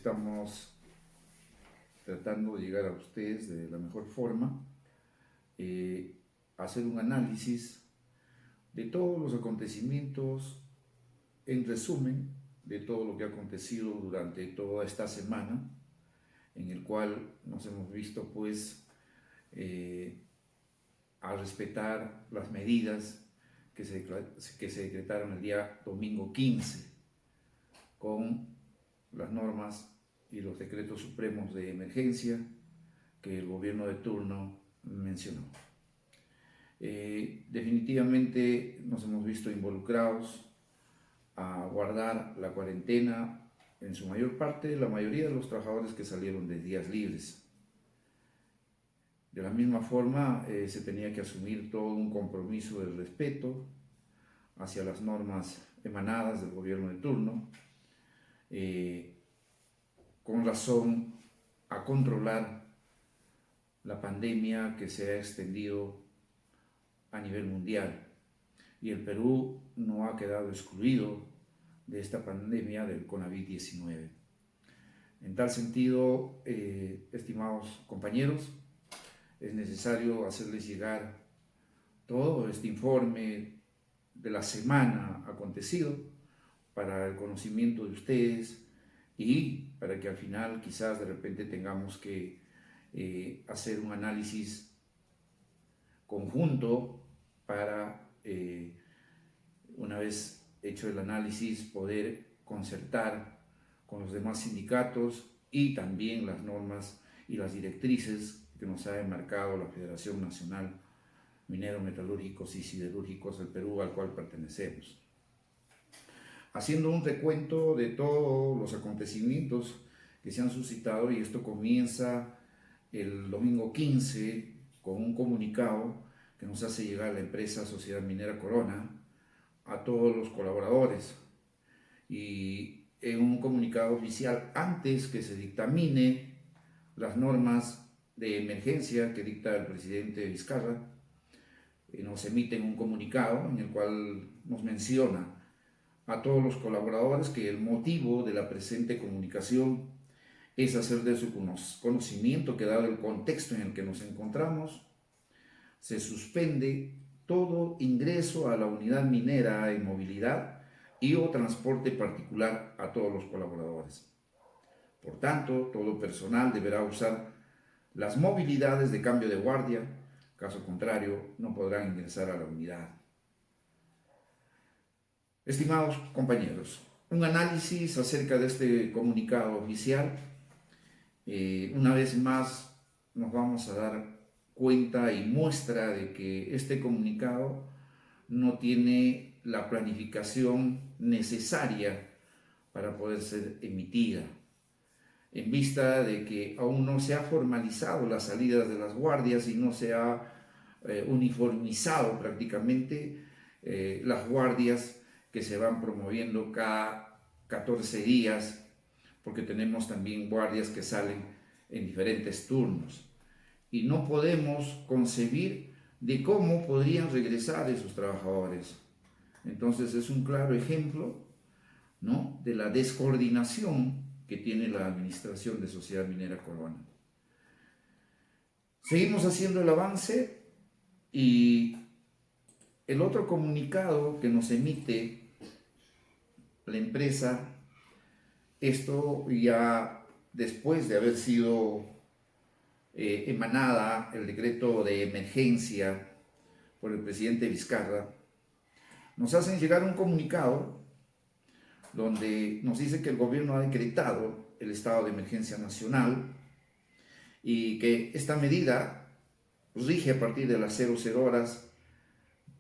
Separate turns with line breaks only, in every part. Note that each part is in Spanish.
estamos tratando de llegar a ustedes de la mejor forma, hacer un análisis de todos los acontecimientos, en resumen, de todo lo que ha acontecido durante toda esta semana, en el cual nos hemos visto pues a respetar las medidas que se decretaron el día domingo 15 con las normas y los decretos supremos de emergencia que el gobierno de turno mencionó. Definitivamente nos hemos visto involucrados a guardar la cuarentena, en su mayor parte, la mayoría de los trabajadores que salieron de días libres. De la misma forma, se tenía que asumir todo un compromiso de respeto hacia las normas emanadas del gobierno de turno, con razón a controlar la pandemia que se ha extendido a nivel mundial. Y el Perú no ha quedado excluido de esta pandemia del COVID-19. En tal sentido, estimados compañeros, es necesario hacerles llegar todo este informe de la semana acontecido para el conocimiento de ustedes y para que al final quizás de repente tengamos que hacer un análisis conjunto para, una vez hecho el análisis, poder concertar con los demás sindicatos y también las normas y las directrices que nos ha enmarcado la Federación Nacional Mineros, Metalúrgicos y Siderúrgicos del Perú, al cual pertenecemos. Haciendo un recuento de todos los acontecimientos que se han suscitado, y esto comienza el domingo 15 con un comunicado que nos hace llegar la empresa Sociedad Minera Corona a todos los colaboradores, y en un comunicado oficial, antes que se dictamine las normas de emergencia que dicta el presidente Vizcarra, nos emiten un comunicado en el cual nos menciona a todos los colaboradores que el motivo de la presente comunicación es hacer de su conocimiento que, dado el contexto en el que nos encontramos, se suspende todo ingreso a la unidad minera en movilidad y o transporte particular a todos los colaboradores. Por tanto, todo personal deberá usar las movilidades de cambio de guardia, caso contrario no podrán ingresar a la unidad. Estimados compañeros, un análisis acerca de este comunicado oficial. Una vez más nos vamos a dar cuenta y muestra de que este comunicado no tiene la planificación necesaria para poder ser emitida, en vista de que aún no se ha formalizado las salidas de las guardias y no se ha uniformizado prácticamente las guardias que se van promoviendo cada 14 días, porque tenemos también guardias que salen en diferentes turnos. Y no podemos concebir de cómo podrían regresar esos trabajadores. Entonces es un claro ejemplo, ¿no?, de la descoordinación que tiene la administración de Sociedad Minera Corona. Seguimos haciendo el avance, y el otro comunicado que nos emite la empresa, esto ya después de haber sido emanada el decreto de emergencia por el presidente Vizcarra, nos hacen llegar un comunicado donde nos dice que el gobierno ha decretado el estado de emergencia nacional y que esta medida rige a partir de las 00 horas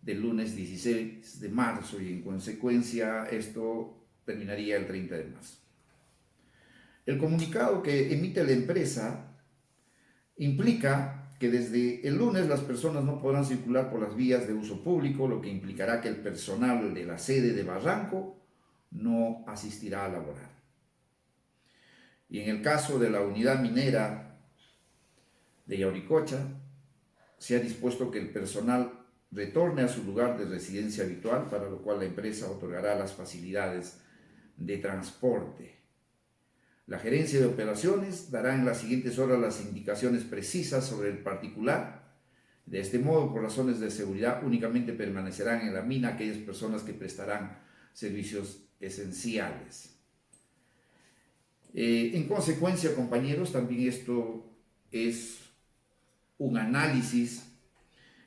del lunes 16 de marzo y en consecuencia esto terminaría el 30 de marzo. El comunicado que emite la empresa implica que desde el lunes las personas no podrán circular por las vías de uso público, lo que implicará que el personal de la sede de Barranco no asistirá a laborar. Y en el caso de la unidad minera de Yauricocha, se ha dispuesto que el personal retorne a su lugar de residencia habitual, para lo cual la empresa otorgará las facilidades de transporte. La gerencia de operaciones dará en las siguientes horas las indicaciones precisas sobre el particular. De este modo, por razones de seguridad, únicamente permanecerán en la mina aquellas personas que prestarán servicios esenciales. En consecuencia, compañeros, también esto es un análisis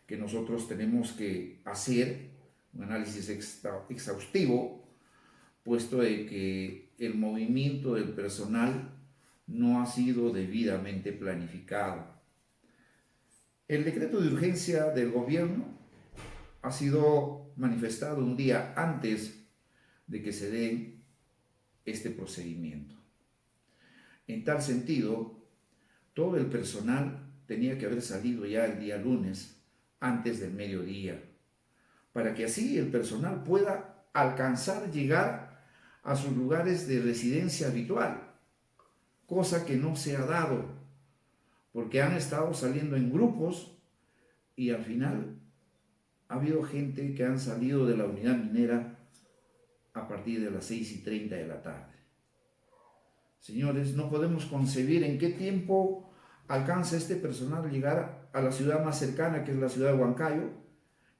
que nosotros tenemos que hacer, un análisis exhaustivo, puesto de que el movimiento del personal no ha sido debidamente planificado. El decreto de urgencia del gobierno ha sido manifestado un día antes de que se dé este procedimiento. En tal sentido, todo el personal tenía que haber salido ya el día lunes antes del mediodía, para que así el personal pueda alcanzar llegar a sus lugares de residencia habitual, cosa que no se ha dado, porque han estado saliendo en grupos y al final ha habido gente que han salido de la unidad minera a partir de las 6:30 de la tarde. Señores, no podemos concebir en qué tiempo alcanza este personal llegar a la ciudad más cercana, que es la ciudad de Huancayo,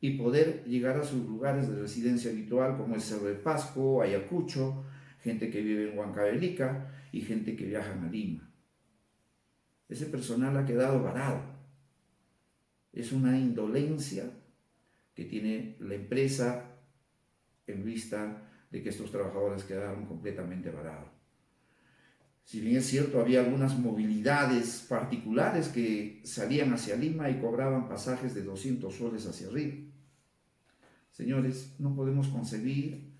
y poder llegar a sus lugares de residencia habitual, como el Cerro de Pasco, Ayacucho, gente que vive en Huancavelica y gente que viaja a Lima. Ese personal ha quedado varado. Es una indolencia que tiene la empresa en vista de que estos trabajadores quedaron completamente varados. Si bien es cierto, había algunas movilidades particulares que salían hacia Lima y cobraban pasajes de 200 soles hacia arriba. Señores, no podemos concebir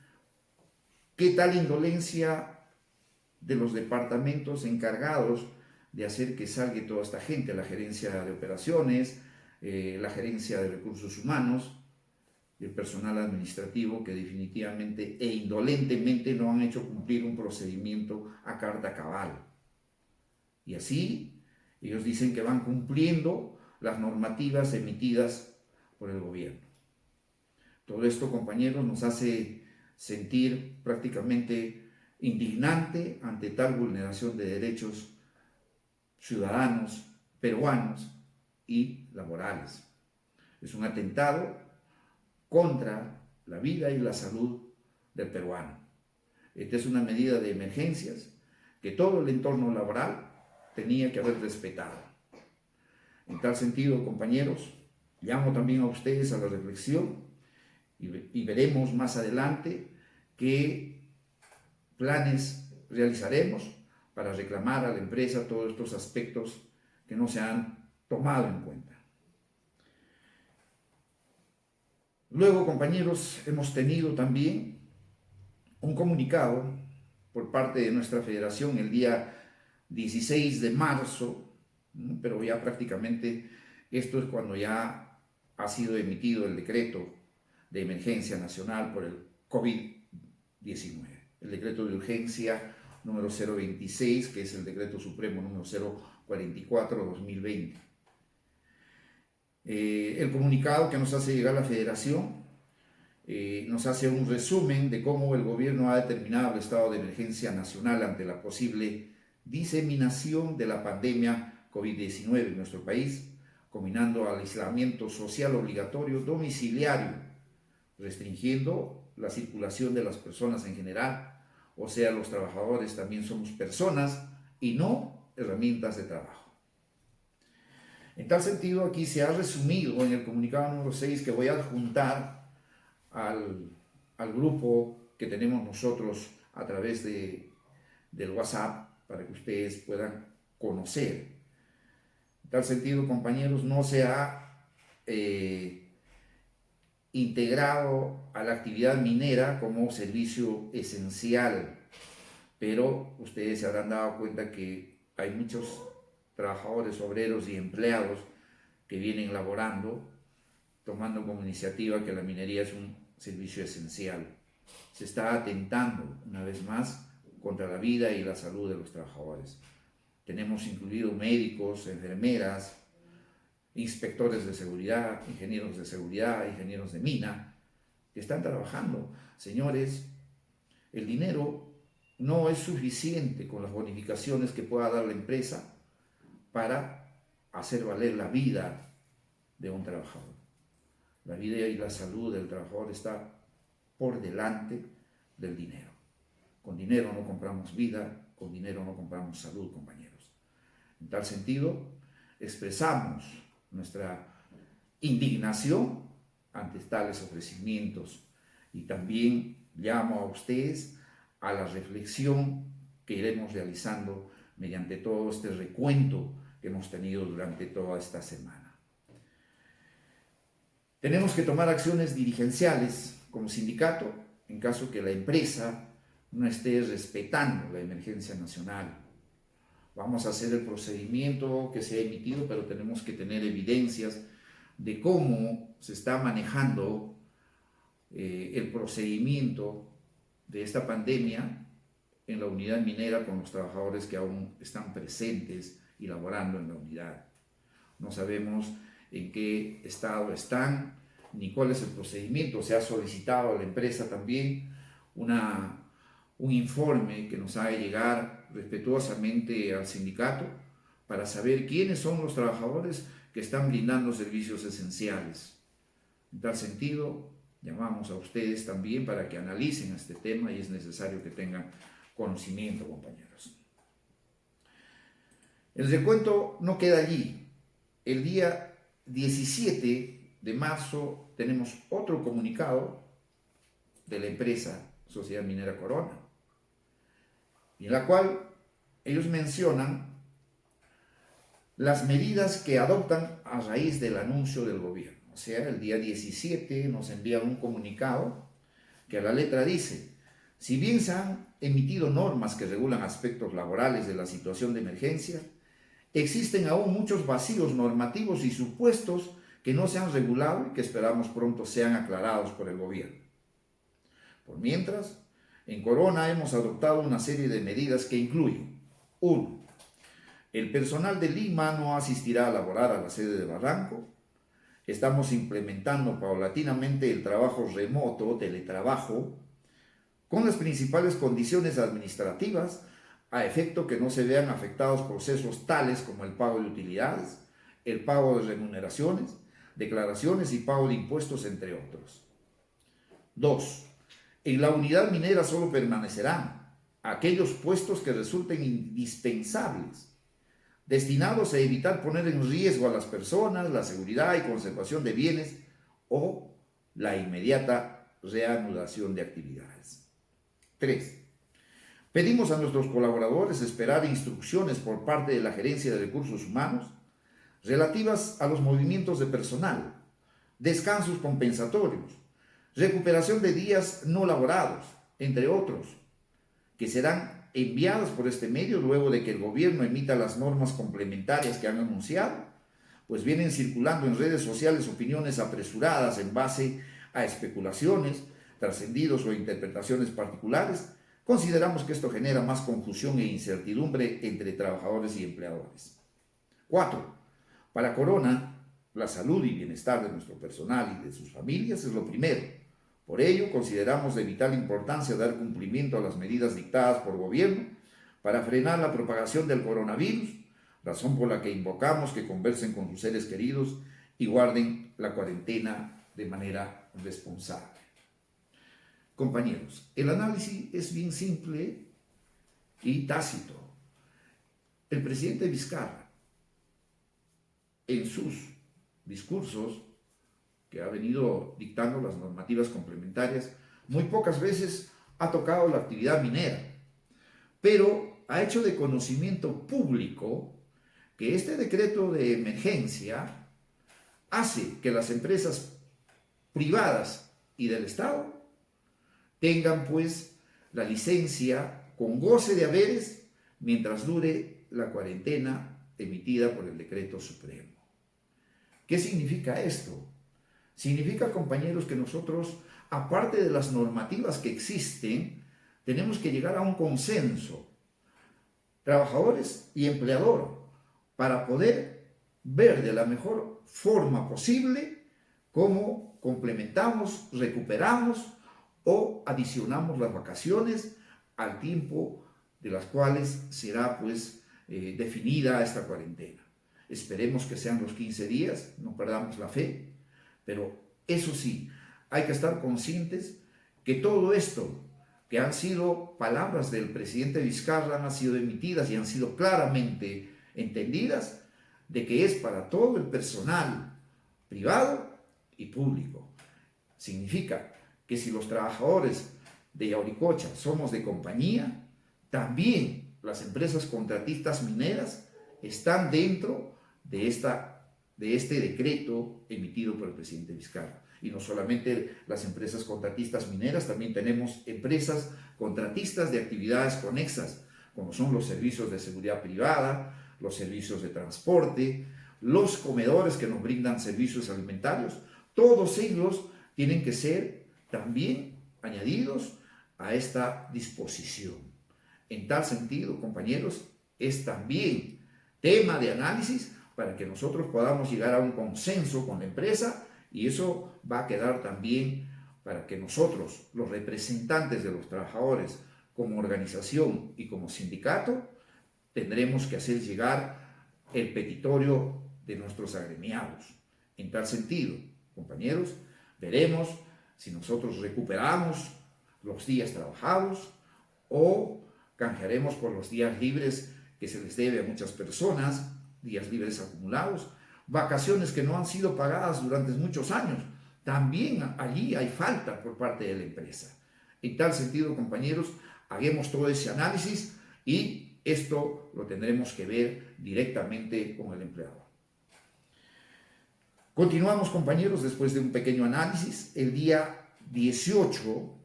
qué tal indolencia de los departamentos encargados de hacer que salga toda esta gente, la gerencia de operaciones, la gerencia de recursos humanos, el personal administrativo, que definitivamente e indolentemente no han hecho cumplir un procedimiento a carta cabal. Y así ellos dicen que van cumpliendo las normativas emitidas por el gobierno. Todo esto, compañeros, nos hace sentir prácticamente indignante ante tal vulneración de derechos ciudadanos, peruanos y laborales. Es un atentado contra la vida y la salud del peruano. Esta es una medida de emergencias que todo el entorno laboral tenía que haber respetado. En tal sentido, compañeros, llamo también a ustedes a la reflexión y veremos más adelante qué planes realizaremos para reclamar a la empresa todos estos aspectos que no se han tomado en cuenta. Luego, compañeros, hemos tenido también un comunicado por parte de nuestra federación el día 16 de marzo, pero ya prácticamente esto es cuando ya ha sido emitido el decreto de emergencia nacional por el COVID-19, el decreto de urgencia número 026, que es el decreto supremo número 044-2020. El comunicado que nos hace llegar la federación nos hace un resumen de cómo el gobierno ha determinado el estado de emergencia nacional ante la posible diseminación de la pandemia COVID-19 en nuestro país, combinando al aislamiento social obligatorio domiciliario, restringiendo la circulación de las personas en general, o sea, los trabajadores también somos personas y no herramientas de trabajo. En tal sentido, aquí se ha resumido en el comunicado número 6, que voy a adjuntar al grupo que tenemos nosotros a través del WhatsApp, para que ustedes puedan conocer. En tal sentido, compañeros, no se ha integrado a la actividad minera como servicio esencial, pero ustedes se habrán dado cuenta que hay muchos trabajadores, obreros y empleados que vienen laborando, tomando como iniciativa que la minería es un servicio esencial. Se está atentando una vez más contra la vida y la salud de los trabajadores. Tenemos incluido médicos, enfermeras, inspectores de seguridad, ingenieros de mina, que están trabajando. Señores, el dinero no es suficiente con las bonificaciones que pueda dar la empresa para hacer valer la vida de un trabajador. La vida y la salud del trabajador está por delante del dinero. Con dinero no compramos vida, con dinero no compramos salud, compañeros. En tal sentido, expresamos nuestra indignación ante tales ofrecimientos y también llamo a ustedes a la reflexión que iremos realizando mediante todo este recuento que hemos tenido durante toda esta semana. Tenemos que tomar acciones dirigenciales como sindicato en caso que la empresa no esté respetando la emergencia nacional. Vamos a hacer el procedimiento que se ha emitido, pero tenemos que tener evidencias de cómo se está manejando el procedimiento de esta pandemia en la unidad minera con los trabajadores que aún están presentes y laborando en la unidad. No sabemos en qué estado están ni cuál es el procedimiento. Se ha solicitado a la empresa también un informe que nos haga llegar respetuosamente al sindicato para saber quiénes son los trabajadores que están brindando servicios esenciales. En tal sentido, llamamos a ustedes también para que analicen este tema y es necesario que tengan conocimiento, compañeros. El recuento no queda allí. El día 17 de marzo tenemos otro comunicado de la empresa Sociedad Minera Corona, en la cual ellos mencionan las medidas que adoptan a raíz del anuncio del gobierno. O sea, el día 17 nos envían un comunicado que a la letra dice: si bien se han emitido normas que regulan aspectos laborales de la situación de emergencia, existen aún muchos vacíos normativos y supuestos que no se han regulado y que esperamos pronto sean aclarados por el gobierno. Por mientras, en Corona hemos adoptado una serie de medidas que incluyen: 1. El personal de Lima no asistirá a laborar a la sede de Barranco. Estamos implementando paulatinamente el trabajo remoto, teletrabajo, con las principales condiciones administrativas, a efecto que no se vean afectados procesos tales como el pago de utilidades, el pago de remuneraciones, declaraciones y pago de impuestos, entre otros. 2. En la unidad minera solo permanecerán aquellos puestos que resulten indispensables, destinados a evitar poner en riesgo a las personas, la seguridad y conservación de bienes o la inmediata reanudación de actividades. 3. Pedimos a nuestros colaboradores esperar instrucciones por parte de la Gerencia de Recursos Humanos relativas a los movimientos de personal, descansos compensatorios, recuperación de días no laborados, entre otros, que serán enviadas por este medio luego de que el gobierno emita las normas complementarias que han anunciado, pues vienen circulando en redes sociales opiniones apresuradas en base a especulaciones, trascendidos o interpretaciones particulares. Consideramos que esto genera más confusión e incertidumbre entre trabajadores y empleadores. 4. Para Corona, la salud y bienestar de nuestro personal y de sus familias es lo primero. Por ello, consideramos de vital importancia dar cumplimiento a las medidas dictadas por gobierno para frenar la propagación del coronavirus, razón por la que invocamos que conversen con sus seres queridos y guarden la cuarentena de manera responsable. Compañeros, el análisis es bien simple y tácito. El presidente Vizcarra, en sus discursos, que ha venido dictando las normativas complementarias, muy pocas veces ha tocado la actividad minera, pero ha hecho de conocimiento público que este decreto de emergencia hace que las empresas privadas y del Estado tengan pues la licencia con goce de haberes mientras dure la cuarentena emitida por el decreto supremo. ¿Qué significa esto? Significa, compañeros, que nosotros, aparte de las normativas que existen, tenemos que llegar a un consenso, trabajadores y empleador, para poder ver de la mejor forma posible cómo complementamos, recuperamos o adicionamos las vacaciones al tiempo de las cuales será pues definida esta cuarentena. Esperemos que sean los 15 días, no perdamos la fe, pero eso sí, hay que estar conscientes que todo esto, que han sido palabras del presidente Vizcarra, han sido emitidas y han sido claramente entendidas, de que es para todo el personal privado y público. Significa que si los trabajadores de Yauricocha somos de compañía, también las empresas contratistas mineras están dentro de este decreto emitido por el presidente Vizcarra. Y no solamente las empresas contratistas mineras, también tenemos empresas contratistas de actividades conexas, como son los servicios de seguridad privada, los servicios de transporte, los comedores que nos brindan servicios alimentarios. Todos ellos tienen que ser también añadidos a esta disposición. En tal sentido, compañeros, es también tema de análisis para que nosotros podamos llegar a un consenso con la empresa, y eso va a quedar también para que nosotros, los representantes de los trabajadores, como organización y como sindicato, tendremos que hacer llegar el petitorio de nuestros agremiados. En tal sentido, compañeros, veremos si nosotros recuperamos los días trabajados o canjearemos por los días libres que se les debe a muchas personas, días libres acumulados, vacaciones que no han sido pagadas durante muchos años. También allí hay falta por parte de la empresa. En tal sentido, compañeros, hagamos todo ese análisis y esto lo tendremos que ver directamente con el empleador. Continuamos, compañeros, después de un pequeño análisis. El día 18,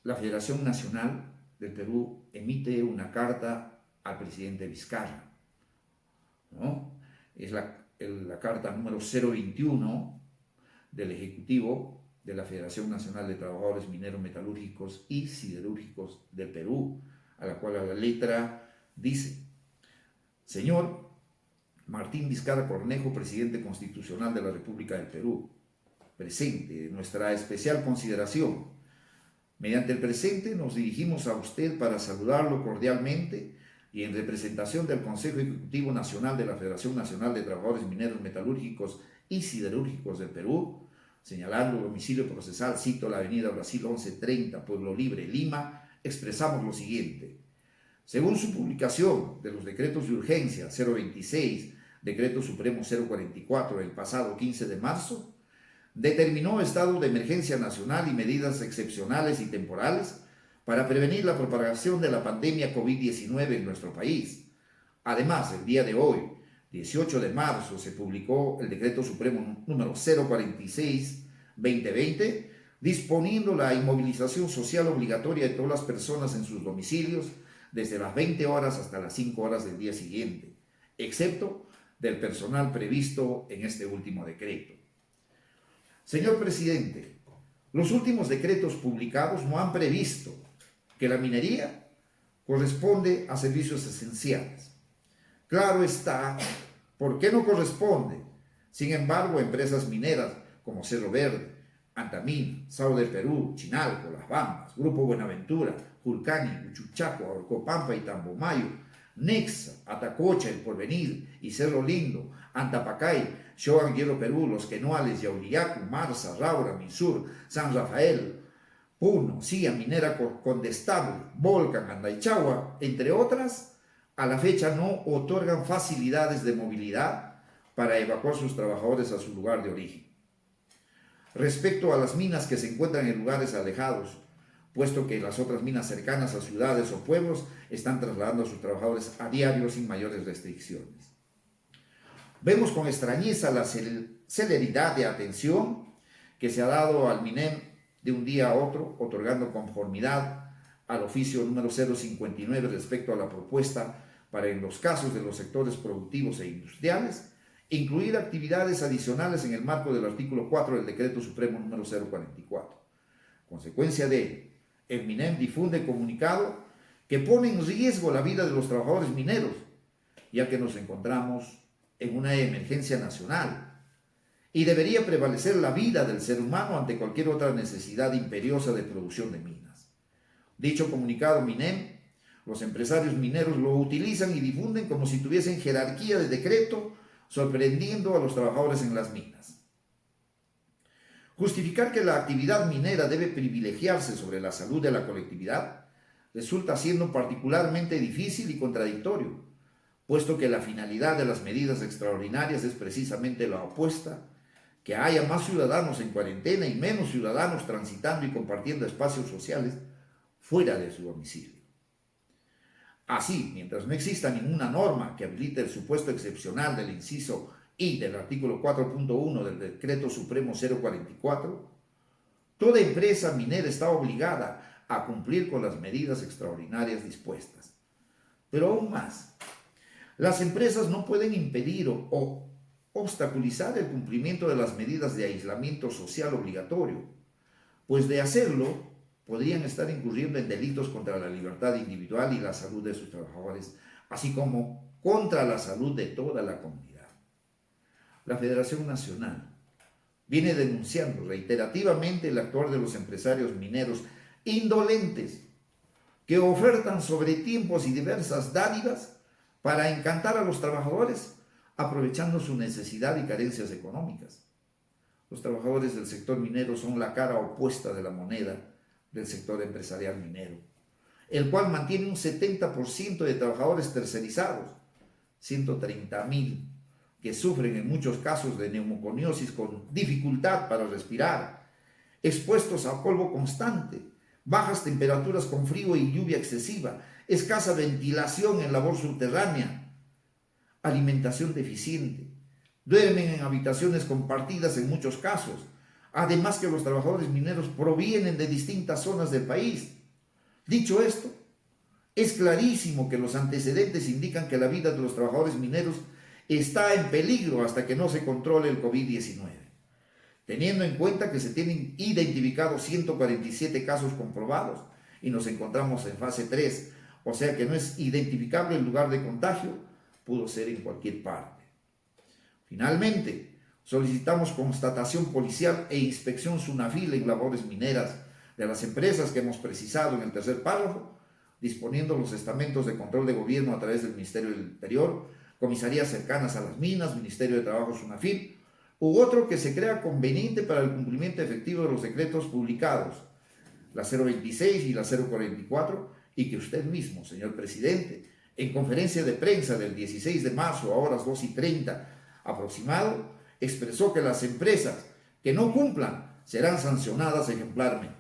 la Federación Nacional del Perú emite una carta al presidente Vizcarra, ¿no? Es la carta número 021 del Ejecutivo de la Federación Nacional de Trabajadores Mineros, Metalúrgicos y Siderúrgicos del Perú, a la cual a la letra dice: Señor Martín Vizcarra Cornejo, presidente constitucional de la República del Perú, presente, nuestra especial consideración. Mediante el presente nos dirigimos a usted para saludarlo cordialmente y en representación del Consejo Ejecutivo Nacional de la Federación Nacional de Trabajadores Mineros, Metalúrgicos y Siderúrgicos del Perú, señalando domicilio procesal, cito la avenida Brasil 1130, Pueblo Libre, Lima, expresamos lo siguiente. Según su publicación de los decretos de urgencia 026, Decreto Supremo 044 del pasado 15 de marzo, determinó estado de emergencia nacional y medidas excepcionales y temporales para prevenir la propagación de la pandemia COVID-19 en nuestro país. Además, el día de hoy, 18 de marzo, se publicó el Decreto Supremo número 046-2020, disponiendo la inmovilización social obligatoria de todas las personas en sus domicilios desde las 20 horas hasta las 5 horas del día siguiente, excepto del personal previsto en este último decreto. Señor presidente, los últimos decretos publicados no han previsto que la minería corresponde a servicios esenciales. Claro está, ¿por qué no corresponde? Sin embargo, empresas mineras como Cerro Verde, Antamina, Sao del Perú, Chinalco, Las Bambas, Grupo Buenaventura, Julcani, Uchuchaco, Orcopampa y Tambomayo, Nexa, Atacocha, El Porvenir y Cerro Lindo, Antapacay, Shoan Hierro Perú, Los Quenuales, Yaurillacu, Marza, Raura, Minsur, San Rafael, Puno, Cia, Minera Condestable, Volcan, Andaichagua, entre otras, a la fecha no otorgan facilidades de movilidad para evacuar sus trabajadores a su lugar de origen. Respecto a las minas que se encuentran en lugares alejados, puesto que las otras minas cercanas a ciudades o pueblos están trasladando a sus trabajadores a diario sin mayores restricciones. Vemos con extrañeza la celeridad de atención que se ha dado al MINEM de un día a otro, otorgando conformidad al oficio número 059 respecto a la propuesta para, en los casos de los sectores productivos e industriales, incluir actividades adicionales en el marco del artículo 4 del Decreto Supremo número 044. Consecuencia de ello, el MINEM difunde comunicado que pone en riesgo la vida de los trabajadores mineros, ya que nos encontramos en una emergencia nacional y debería prevalecer la vida del ser humano ante cualquier otra necesidad imperiosa de producción de minas. Dicho comunicado MINEM, los empresarios mineros lo utilizan y difunden como si tuviesen jerarquía de decreto, sorprendiendo a los trabajadores en las minas. Justificar que la actividad minera debe privilegiarse sobre la salud de la colectividad resulta siendo particularmente difícil y contradictorio, puesto que la finalidad de las medidas extraordinarias es precisamente la opuesta, que haya más ciudadanos en cuarentena y menos ciudadanos transitando y compartiendo espacios sociales fuera de su domicilio. Así, mientras no exista ninguna norma que habilite el supuesto excepcional del inciso I del artículo 4.1 del Decreto Supremo 044, toda empresa minera está obligada a cumplir con las medidas extraordinarias dispuestas. Pero aún más, las empresas no pueden impedir o obstaculizar el cumplimiento de las medidas de aislamiento social obligatorio, pues de hacerlo podrían estar incurriendo en delitos contra la libertad individual y la salud de sus trabajadores, así como contra la salud de toda la comunidad. La Federación Nacional viene denunciando reiterativamente el actuar de los empresarios mineros indolentes que ofertan sobretiempos y diversas dádivas para encantar a los trabajadores, aprovechando su necesidad y carencias económicas. Los trabajadores del sector minero son la cara opuesta de la moneda del sector empresarial minero, el cual mantiene un 70% de trabajadores tercerizados, 130,000, que sufren en muchos casos de neumoconiosis con dificultad para respirar, expuestos a polvo constante, bajas temperaturas con frío y lluvia excesiva, escasa ventilación en labor subterránea, alimentación deficiente, duermen en habitaciones compartidas en muchos casos, además que los trabajadores mineros provienen de distintas zonas del país. Dicho esto, es clarísimo que los antecedentes indican que la vida de los trabajadores mineros está en peligro hasta que no se controle el COVID-19. Teniendo en cuenta que se tienen identificados 147 casos comprobados y nos encontramos en fase 3, o sea que no es identificable el lugar de contagio, pudo ser en cualquier parte. Finalmente, solicitamos constatación policial e inspección SUNAFIL en labores mineras de las empresas que hemos precisado en el tercer párrafo, disponiendo los estamentos de control de gobierno a través del Ministerio del Interior, comisarías cercanas a las minas, Ministerio de Trabajo SUNAFIL, u otro que se crea conveniente para el cumplimiento efectivo de los decretos publicados, la 026 y la 044, y que usted mismo, señor presidente, en conferencia de prensa del 16 de marzo a horas 2:30 aproximado, expresó que las empresas que no cumplan serán sancionadas ejemplarmente.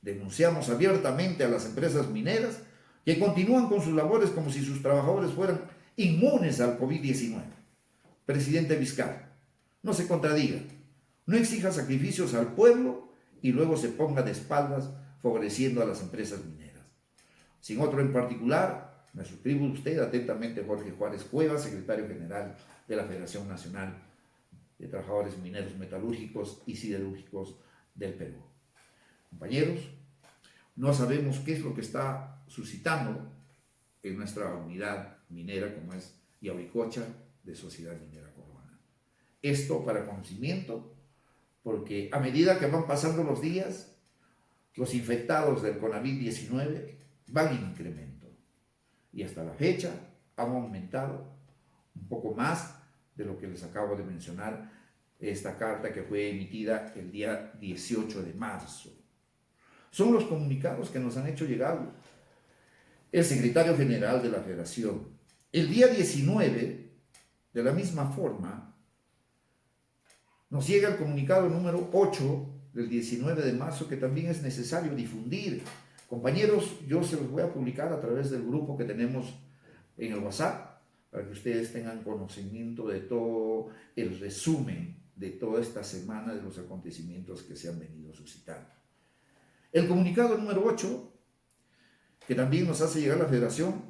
Denunciamos abiertamente a las empresas mineras que continúan con sus labores como si sus trabajadores fueran inmunes al COVID-19. Presidente Vizcarra, no se contradiga, no exija sacrificios al pueblo y luego se ponga de espaldas favoreciendo a las empresas mineras. Sin otro en particular, me suscribo a usted atentamente, Jorge Juárez Cuevas, secretario general de la Federación Nacional de Trabajadores Mineros Metalúrgicos y Siderúrgicos del Perú. Compañeros, no sabemos qué es lo que está suscitando en nuestra unidad minera como es Yauricocha de Sociedad Minera Cordobana. Esto para conocimiento, porque a medida que van pasando los días, los infectados del COVID-19 van en incremento y hasta la fecha han aumentado un poco más de lo que les acabo de mencionar, esta carta que fue emitida el día 18 de marzo. Son los comunicados que nos han hecho llegar el secretario general de la Federación. El día 19, de la misma forma, nos llega el comunicado número 8 del 19 de marzo, que también es necesario difundir. Compañeros, yo se los voy a publicar a través del grupo que tenemos en el WhatsApp, para que ustedes tengan conocimiento de todo el resumen de toda esta semana de los acontecimientos que se han venido suscitando. El comunicado número 8, que también nos hace llegar la Federación,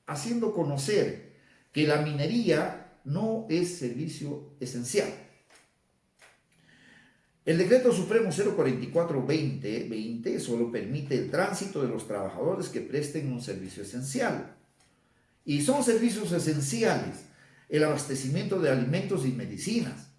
haciendo conocer que la minería no es servicio esencial. El Decreto Supremo 044/2020 solo permite el tránsito de los trabajadores que presten un servicio esencial. Y son servicios esenciales el abastecimiento de alimentos y medicinas,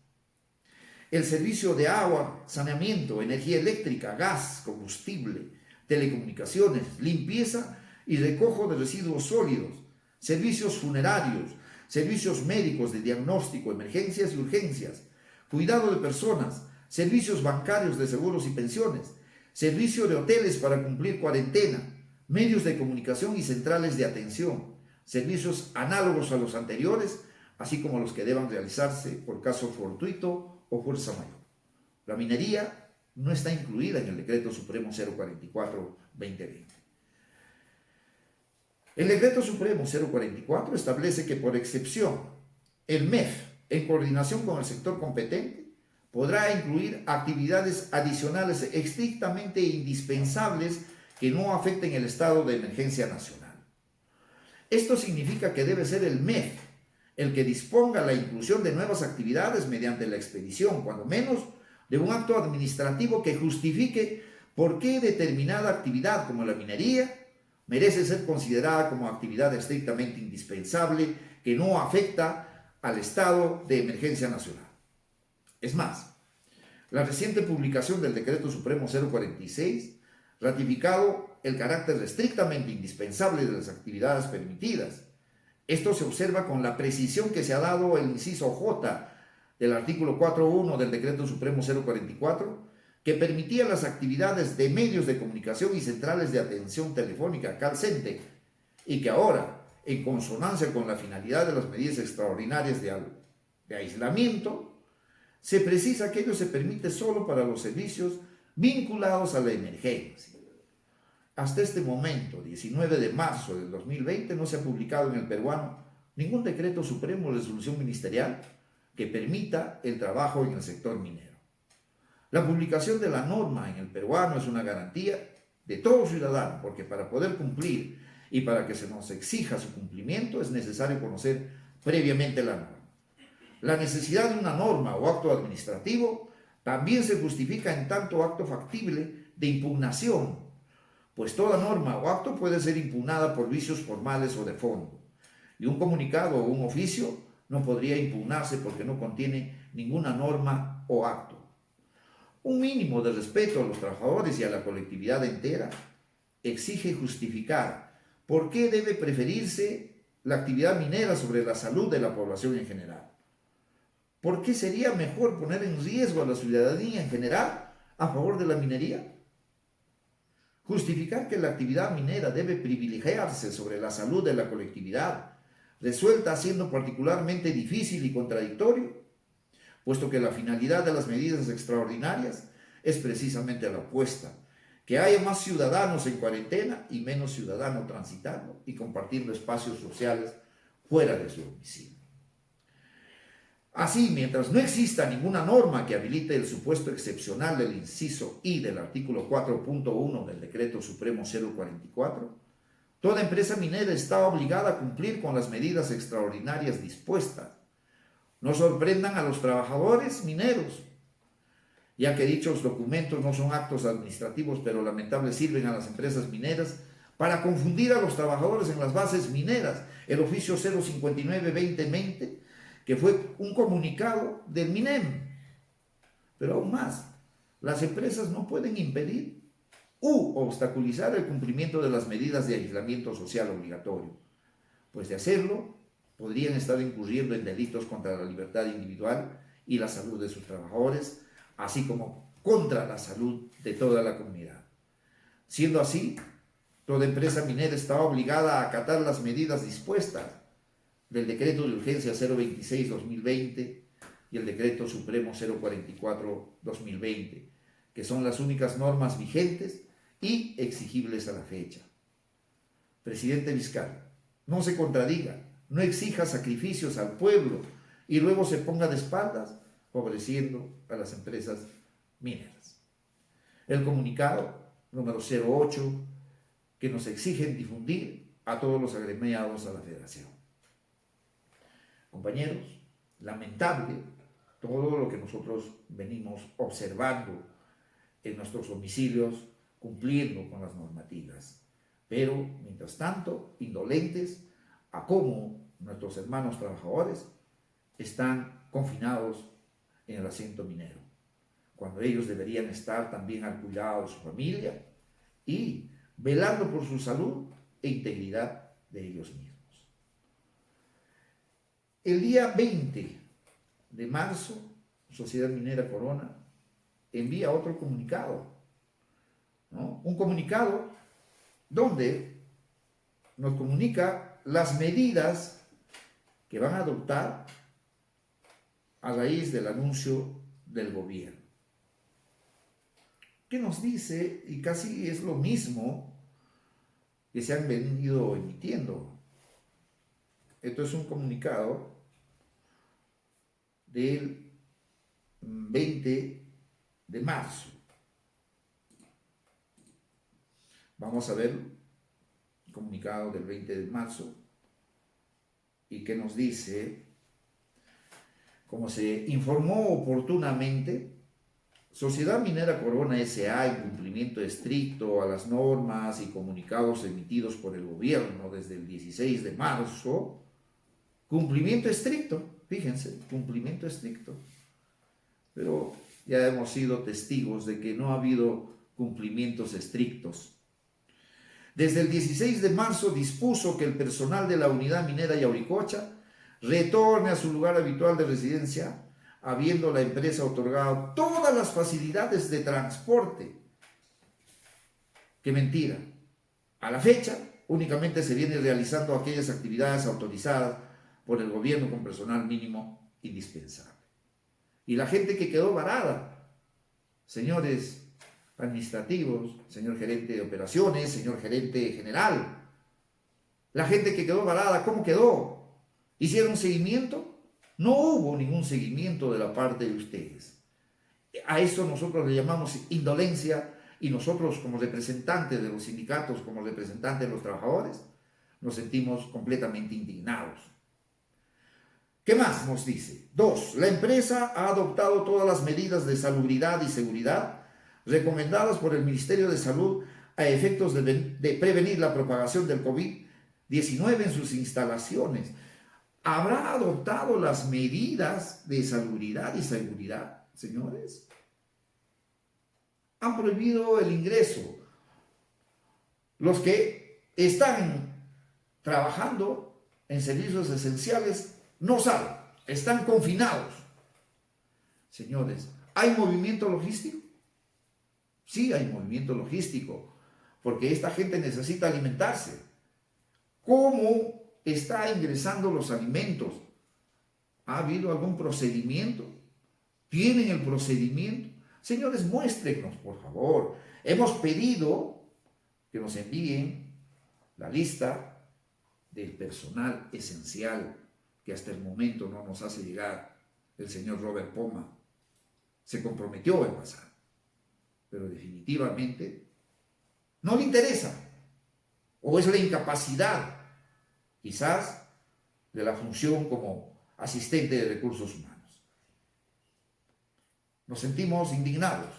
el servicio de agua, saneamiento, energía eléctrica, gas, combustible, telecomunicaciones, limpieza y recojo de residuos sólidos, servicios funerarios, servicios médicos de diagnóstico, emergencias y urgencias, cuidado de personas, servicios bancarios de seguros y pensiones, servicio de hoteles para cumplir cuarentena, medios de comunicación y centrales de atención, servicios análogos a los anteriores, así como los que deban realizarse por caso fortuito o fuerza mayor. La minería no está incluida en el Decreto Supremo 044-2020. El Decreto Supremo 044 establece que por excepción el MEF, en coordinación con el sector competente, podrá incluir actividades adicionales estrictamente indispensables que no afecten el estado de emergencia nacional. Esto significa que debe ser el MEF el que disponga la inclusión de nuevas actividades mediante la expedición, cuando menos, de un acto administrativo que justifique por qué determinada actividad como la minería merece ser considerada como actividad estrictamente indispensable que no afecta al estado de emergencia nacional. Es más, la reciente publicación del Decreto Supremo 046, ratificado el carácter estrictamente indispensable de las actividades permitidas. Esto se observa con la precisión que se ha dado el inciso J del artículo 4.1 del Decreto Supremo 044, que permitía las actividades de medios de comunicación y centrales de atención telefónica, call center, y que ahora, en consonancia con la finalidad de las medidas extraordinarias de aislamiento, se precisa que ello se permite solo para los servicios vinculados a la emergencia. Hasta este momento, 19 de marzo del 2020, no se ha publicado en el peruano ningún decreto supremo o resolución ministerial que permita el trabajo en el sector minero. La publicación de la norma en el peruano es una garantía de todo ciudadano, porque para poder cumplir y para que se nos exija su cumplimiento es necesario conocer previamente la norma. La necesidad de una norma o acto administrativo también se justifica en tanto acto factible de impugnación, pues toda norma o acto puede ser impugnada por vicios formales o de fondo, y un comunicado o un oficio no podría impugnarse porque no contiene ninguna norma o acto. Un mínimo de respeto a los trabajadores y a la colectividad entera exige justificar por qué debe preferirse la actividad minera sobre la salud de la población en general. ¿Por qué sería mejor poner en riesgo a la ciudadanía en general a favor de la minería? Justificar que la actividad minera debe privilegiarse sobre la salud de la colectividad resulta siendo particularmente difícil y contradictorio, puesto que la finalidad de las medidas extraordinarias es precisamente la opuesta, que haya más ciudadanos en cuarentena y menos ciudadanos transitando y compartiendo espacios sociales fuera de su domicilio. Así, mientras no exista ninguna norma que habilite el supuesto excepcional del inciso I del artículo 4.1 del Decreto Supremo 044, toda empresa minera está obligada a cumplir con las medidas extraordinarias dispuestas. No sorprendan a los trabajadores mineros, ya que dichos documentos no son actos administrativos, pero lamentables sirven a las empresas mineras para confundir a los trabajadores en las bases mineras. El oficio 059-2020, que fue un comunicado del MINEM. Pero aún más, las empresas no pueden impedir u obstaculizar el cumplimiento de las medidas de aislamiento social obligatorio, pues de hacerlo podrían estar incurriendo en delitos contra la libertad individual y la salud de sus trabajadores, así como contra la salud de toda la comunidad. Siendo así, toda empresa minera está obligada a acatar las medidas dispuestas del Decreto de Urgencia 026-2020 y el Decreto Supremo 044-2020, que son las únicas normas vigentes y exigibles a la fecha. Presidente Vizcarra, no se contradiga, no exija sacrificios al pueblo y luego se ponga de espaldas favoreciendo a las empresas mineras. El comunicado número 08 que nos exigen difundir a todos los agremiados a la Federación. Compañeros, lamentable todo lo que nosotros venimos observando en nuestros domicilios, cumpliendo con las normativas, pero mientras tanto indolentes a cómo nuestros hermanos trabajadores están confinados en el asiento minero, cuando ellos deberían estar también al cuidado de su familia y velando por su salud e integridad de ellos mismos. El día 20 de marzo, Sociedad Minera Corona envía otro comunicado, ¿no? Un comunicado donde nos comunica las medidas que van a adoptar a raíz del anuncio del gobierno. ¿Qué nos dice? Y casi es lo mismo que se han venido emitiendo. Esto es un comunicado del 20 de marzo. Vamos a ver el comunicado del 20 de marzo y qué nos dice. Como se informó oportunamente, Sociedad Minera Corona S.A., en cumplimiento estricto a las normas y comunicados emitidos por el gobierno desde el 16 de marzo, cumplimiento estricto, fíjense, cumplimiento estricto. Pero ya hemos sido testigos de que no ha habido cumplimientos estrictos. Desde el 16 de marzo dispuso que el personal de la unidad minera Yauricocha retorne a su lugar habitual de residencia, habiendo la empresa otorgado todas las facilidades de transporte. ¡Qué mentira! A la fecha, únicamente se vienen realizando aquellas actividades autorizadas por el gobierno con personal mínimo indispensable. Y la gente que quedó varada, señores administrativos, señor gerente de operaciones, señor gerente general, la gente que quedó varada, ¿cómo quedó? ¿Hicieron seguimiento? No hubo ningún seguimiento de la parte de ustedes. A eso nosotros le llamamos indolencia, y nosotros como representantes de los sindicatos, como representantes de los trabajadores, nos sentimos completamente indignados. ¿Qué más nos dice? 2. La empresa ha adoptado todas las medidas de salubridad y seguridad recomendadas por el Ministerio de Salud a efectos de prevenir la propagación del COVID-19 en sus instalaciones. ¿Habrá adoptado las medidas de salubridad y seguridad, señores? Han prohibido el ingreso. Los que están trabajando en servicios esenciales no salen, están confinados. Señores, ¿hay movimiento logístico? Sí, hay movimiento logístico, porque esta gente necesita alimentarse. ¿Cómo está ingresando los alimentos? ¿Ha habido algún procedimiento? ¿Tienen el procedimiento? Señores, muéstrenos, por favor. Hemos pedido que nos envíen la lista del personal esencial que hasta el momento no nos hace llegar el señor Robert Poma. Se comprometió en pasar, pero definitivamente no le interesa, o es la incapacidad, quizás, de la función como asistente de recursos humanos. Nos sentimos indignados,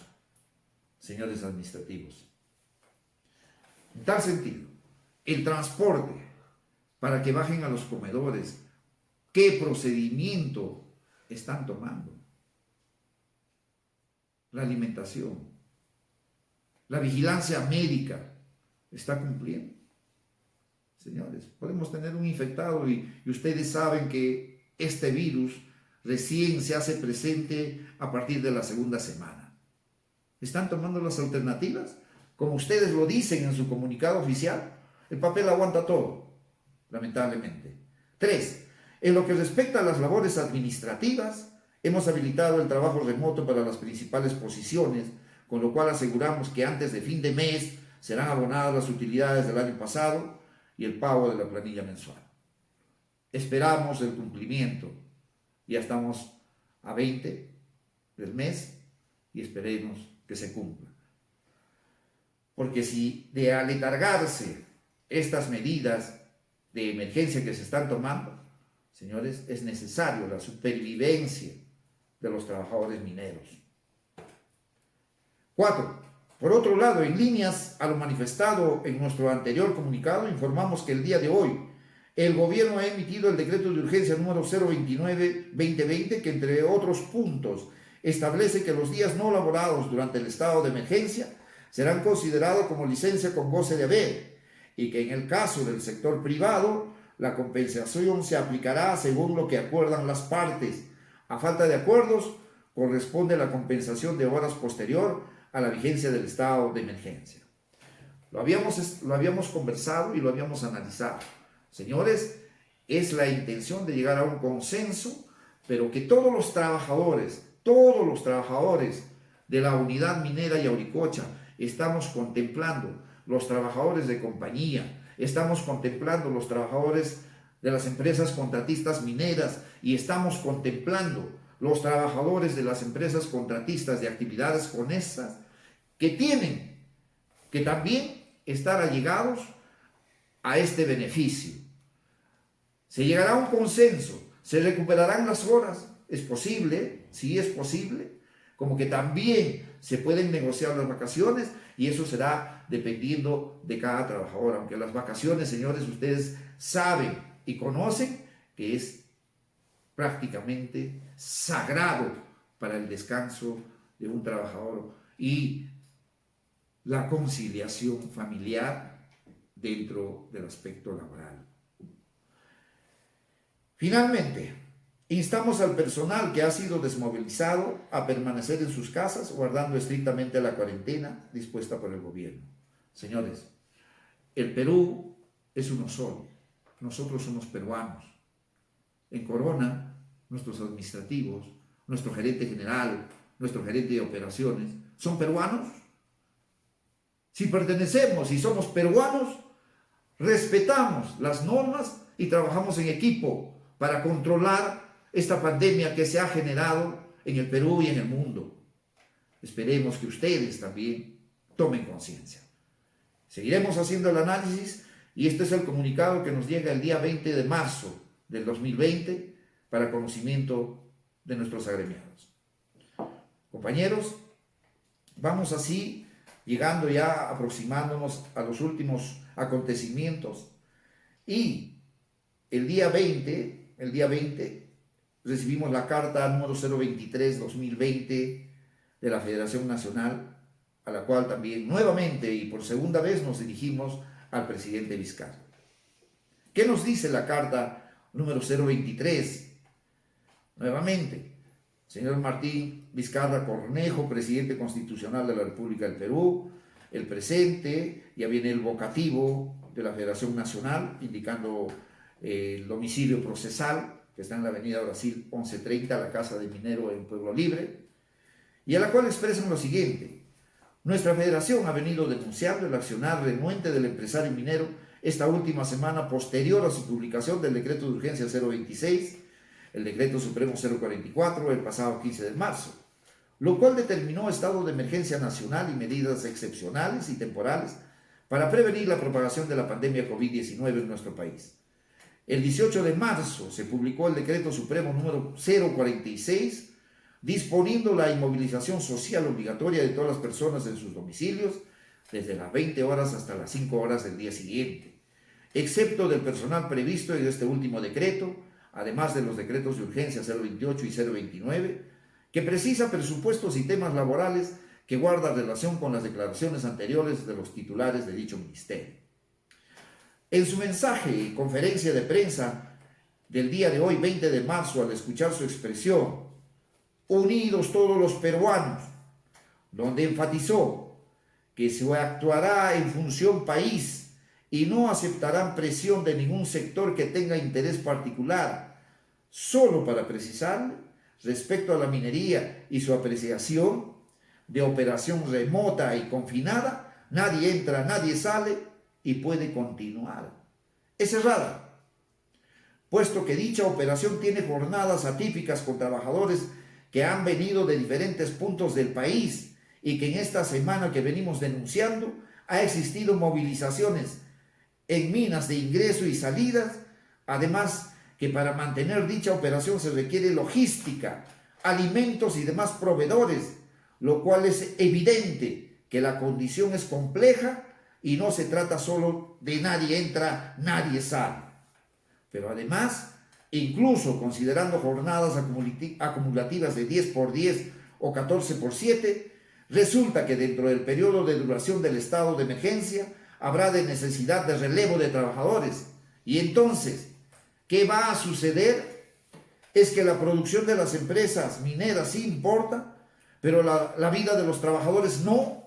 señores administrativos. En tal sentido, el transporte para que bajen a los comedores, ¿qué procedimiento están tomando? La alimentación, la vigilancia médica, ¿está cumpliendo? Señores, podemos tener un infectado y ustedes saben que este virus recién se hace presente a partir de la segunda semana. ¿Están tomando las alternativas? Como ustedes lo dicen en su comunicado oficial, el papel aguanta todo, lamentablemente. 3. En lo que respecta a las labores administrativas, hemos habilitado el trabajo remoto para las principales posiciones, con lo cual aseguramos que antes de fin de mes serán abonadas las utilidades del año pasado y el pago de la planilla mensual. Esperamos el cumplimiento. Ya estamos a 20 del mes y esperemos que se cumpla. Porque si de aletargarse estas medidas de emergencia que se están tomando, señores, es necesario la supervivencia de los trabajadores mineros. 4. Por otro lado, en líneas a lo manifestado en nuestro anterior comunicado, informamos que el día de hoy el gobierno ha emitido el decreto de urgencia número 029-2020, que entre otros puntos establece que los días no laborados durante el estado de emergencia serán considerados como licencia con goce de haber y que en el caso del sector privado la compensación se aplicará según lo que acuerdan las partes. A falta de acuerdos, corresponde la compensación de horas posterior a la vigencia del estado de emergencia. Lo habíamos conversado y lo habíamos analizado. Señores, es la intención de llegar a un consenso, pero que todos los trabajadores de la unidad minera Yauricocha, estamos contemplando los trabajadores de compañía, estamos contemplando los trabajadores de las empresas contratistas mineras y estamos contemplando los trabajadores de las empresas contratistas de actividades conexas que tienen que también estar allegados a este beneficio. Se llegará a un consenso, se recuperarán las horas, es posible, sí es posible, como que también se pueden negociar las vacaciones y eso será dependiendo de cada trabajador, aunque las vacaciones, señores, ustedes saben y conocen que es prácticamente sagrado para el descanso de un trabajador y la conciliación familiar dentro del aspecto laboral. Finalmente, instamos al personal que ha sido desmovilizado a permanecer en sus casas, guardando estrictamente la cuarentena dispuesta por el gobierno. Señores, el Perú es uno solo. Nosotros somos peruanos. En Corona, nuestros administrativos, nuestro gerente general, nuestro gerente de operaciones, ¿son peruanos? Si pertenecemos y somos peruanos, respetamos las normas y trabajamos en equipo para controlar esta pandemia que se ha generado en el Perú y en el mundo. Esperemos que ustedes también tomen conciencia. Seguiremos haciendo el análisis y este es el comunicado que nos llega el día 20 de marzo del 2020 para conocimiento de nuestros agremiados. Compañeros, vamos así llegando ya, aproximándonos a los últimos acontecimientos y el día 20 recibimos la carta número 023-2020 de la Federación Nacional, a la cual también nuevamente y por segunda vez nos dirigimos al presidente Vizcarra. ¿Qué nos dice la carta número 023? Nuevamente, señor Martín Vizcarra Cornejo, presidente constitucional de la República del Perú, el presente, ya viene el vocativo de la Federación Nacional, indicando el domicilio procesal, que está en la avenida Brasil 1130, la Casa de Minero en Pueblo Libre, y a la cual expresan lo siguiente: nuestra federación ha venido denunciando el accionar renuente del empresario minero esta última semana posterior a su publicación del decreto de urgencia 026, el decreto supremo 044, el pasado 15 de marzo, lo cual determinó estado de emergencia nacional y medidas excepcionales y temporales para prevenir la propagación de la pandemia COVID-19 en nuestro país. El 18 de marzo se publicó el decreto supremo número 046, disponiendo la inmovilización social obligatoria de todas las personas en sus domicilios desde las 20 horas hasta las 5 horas del día siguiente, excepto del personal previsto en este último decreto, además de los decretos de urgencia 028 y 029, que precisa presupuestos y temas laborales que guarda relación con las declaraciones anteriores de los titulares de dicho ministerio. En su mensaje y conferencia de prensa del día de hoy, 20 de marzo, al escuchar su expresión, unidos todos los peruanos, donde enfatizó que se actuará en función país y no aceptarán presión de ningún sector que tenga interés particular. Solo para precisar, respecto a la minería y su apreciación de operación remota y confinada, nadie entra, nadie sale y puede continuar. Es cerrada, puesto que dicha operación tiene jornadas atípicas con trabajadores que han venido de diferentes puntos del país y que en esta semana que venimos denunciando ha existido movilizaciones en minas de ingreso y salidas, además que para mantener dicha operación se requiere logística, alimentos y demás proveedores, lo cual es evidente que la condición es compleja y no se trata solo de nadie entra, nadie sale. Pero además, incluso considerando jornadas acumulativas de 10 por 10 o 14 por 7, Resulta que dentro del periodo de duración del estado de emergencia habrá de necesidad de relevo de trabajadores. Y entonces, ¿qué va a suceder? Es que la producción de las empresas mineras sí importa, pero la vida de los trabajadores no.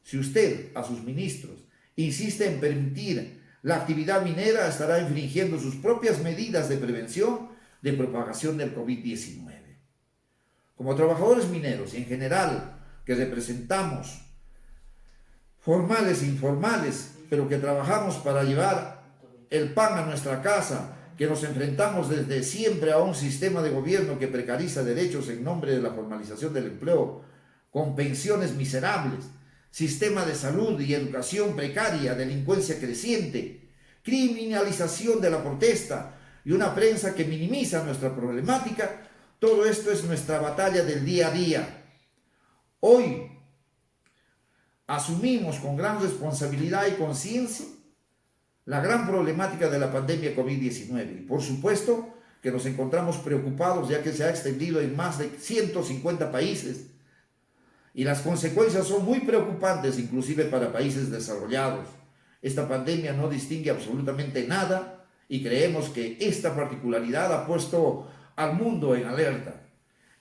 Si usted a sus ministros insiste en permitir la actividad minera, estará infringiendo sus propias medidas de prevención de propagación del COVID-19. Como trabajadores mineros y en general que representamos formales e informales, pero que trabajamos para llevar el pan a nuestra casa, que nos enfrentamos desde siempre a un sistema de gobierno que precariza derechos en nombre de la formalización del empleo, con pensiones miserables, sistema de salud y educación precaria, delincuencia creciente, criminalización de la protesta y una prensa que minimiza nuestra problemática. Todo esto es nuestra batalla del día a día. Hoy asumimos con gran responsabilidad y conciencia la gran problemática de la pandemia COVID-19 y por supuesto que nos encontramos preocupados ya que se ha extendido en más de 150 países y las consecuencias son muy preocupantes inclusive para países desarrollados. Esta pandemia no distingue absolutamente nada y creemos que esta particularidad ha puesto al mundo en alerta,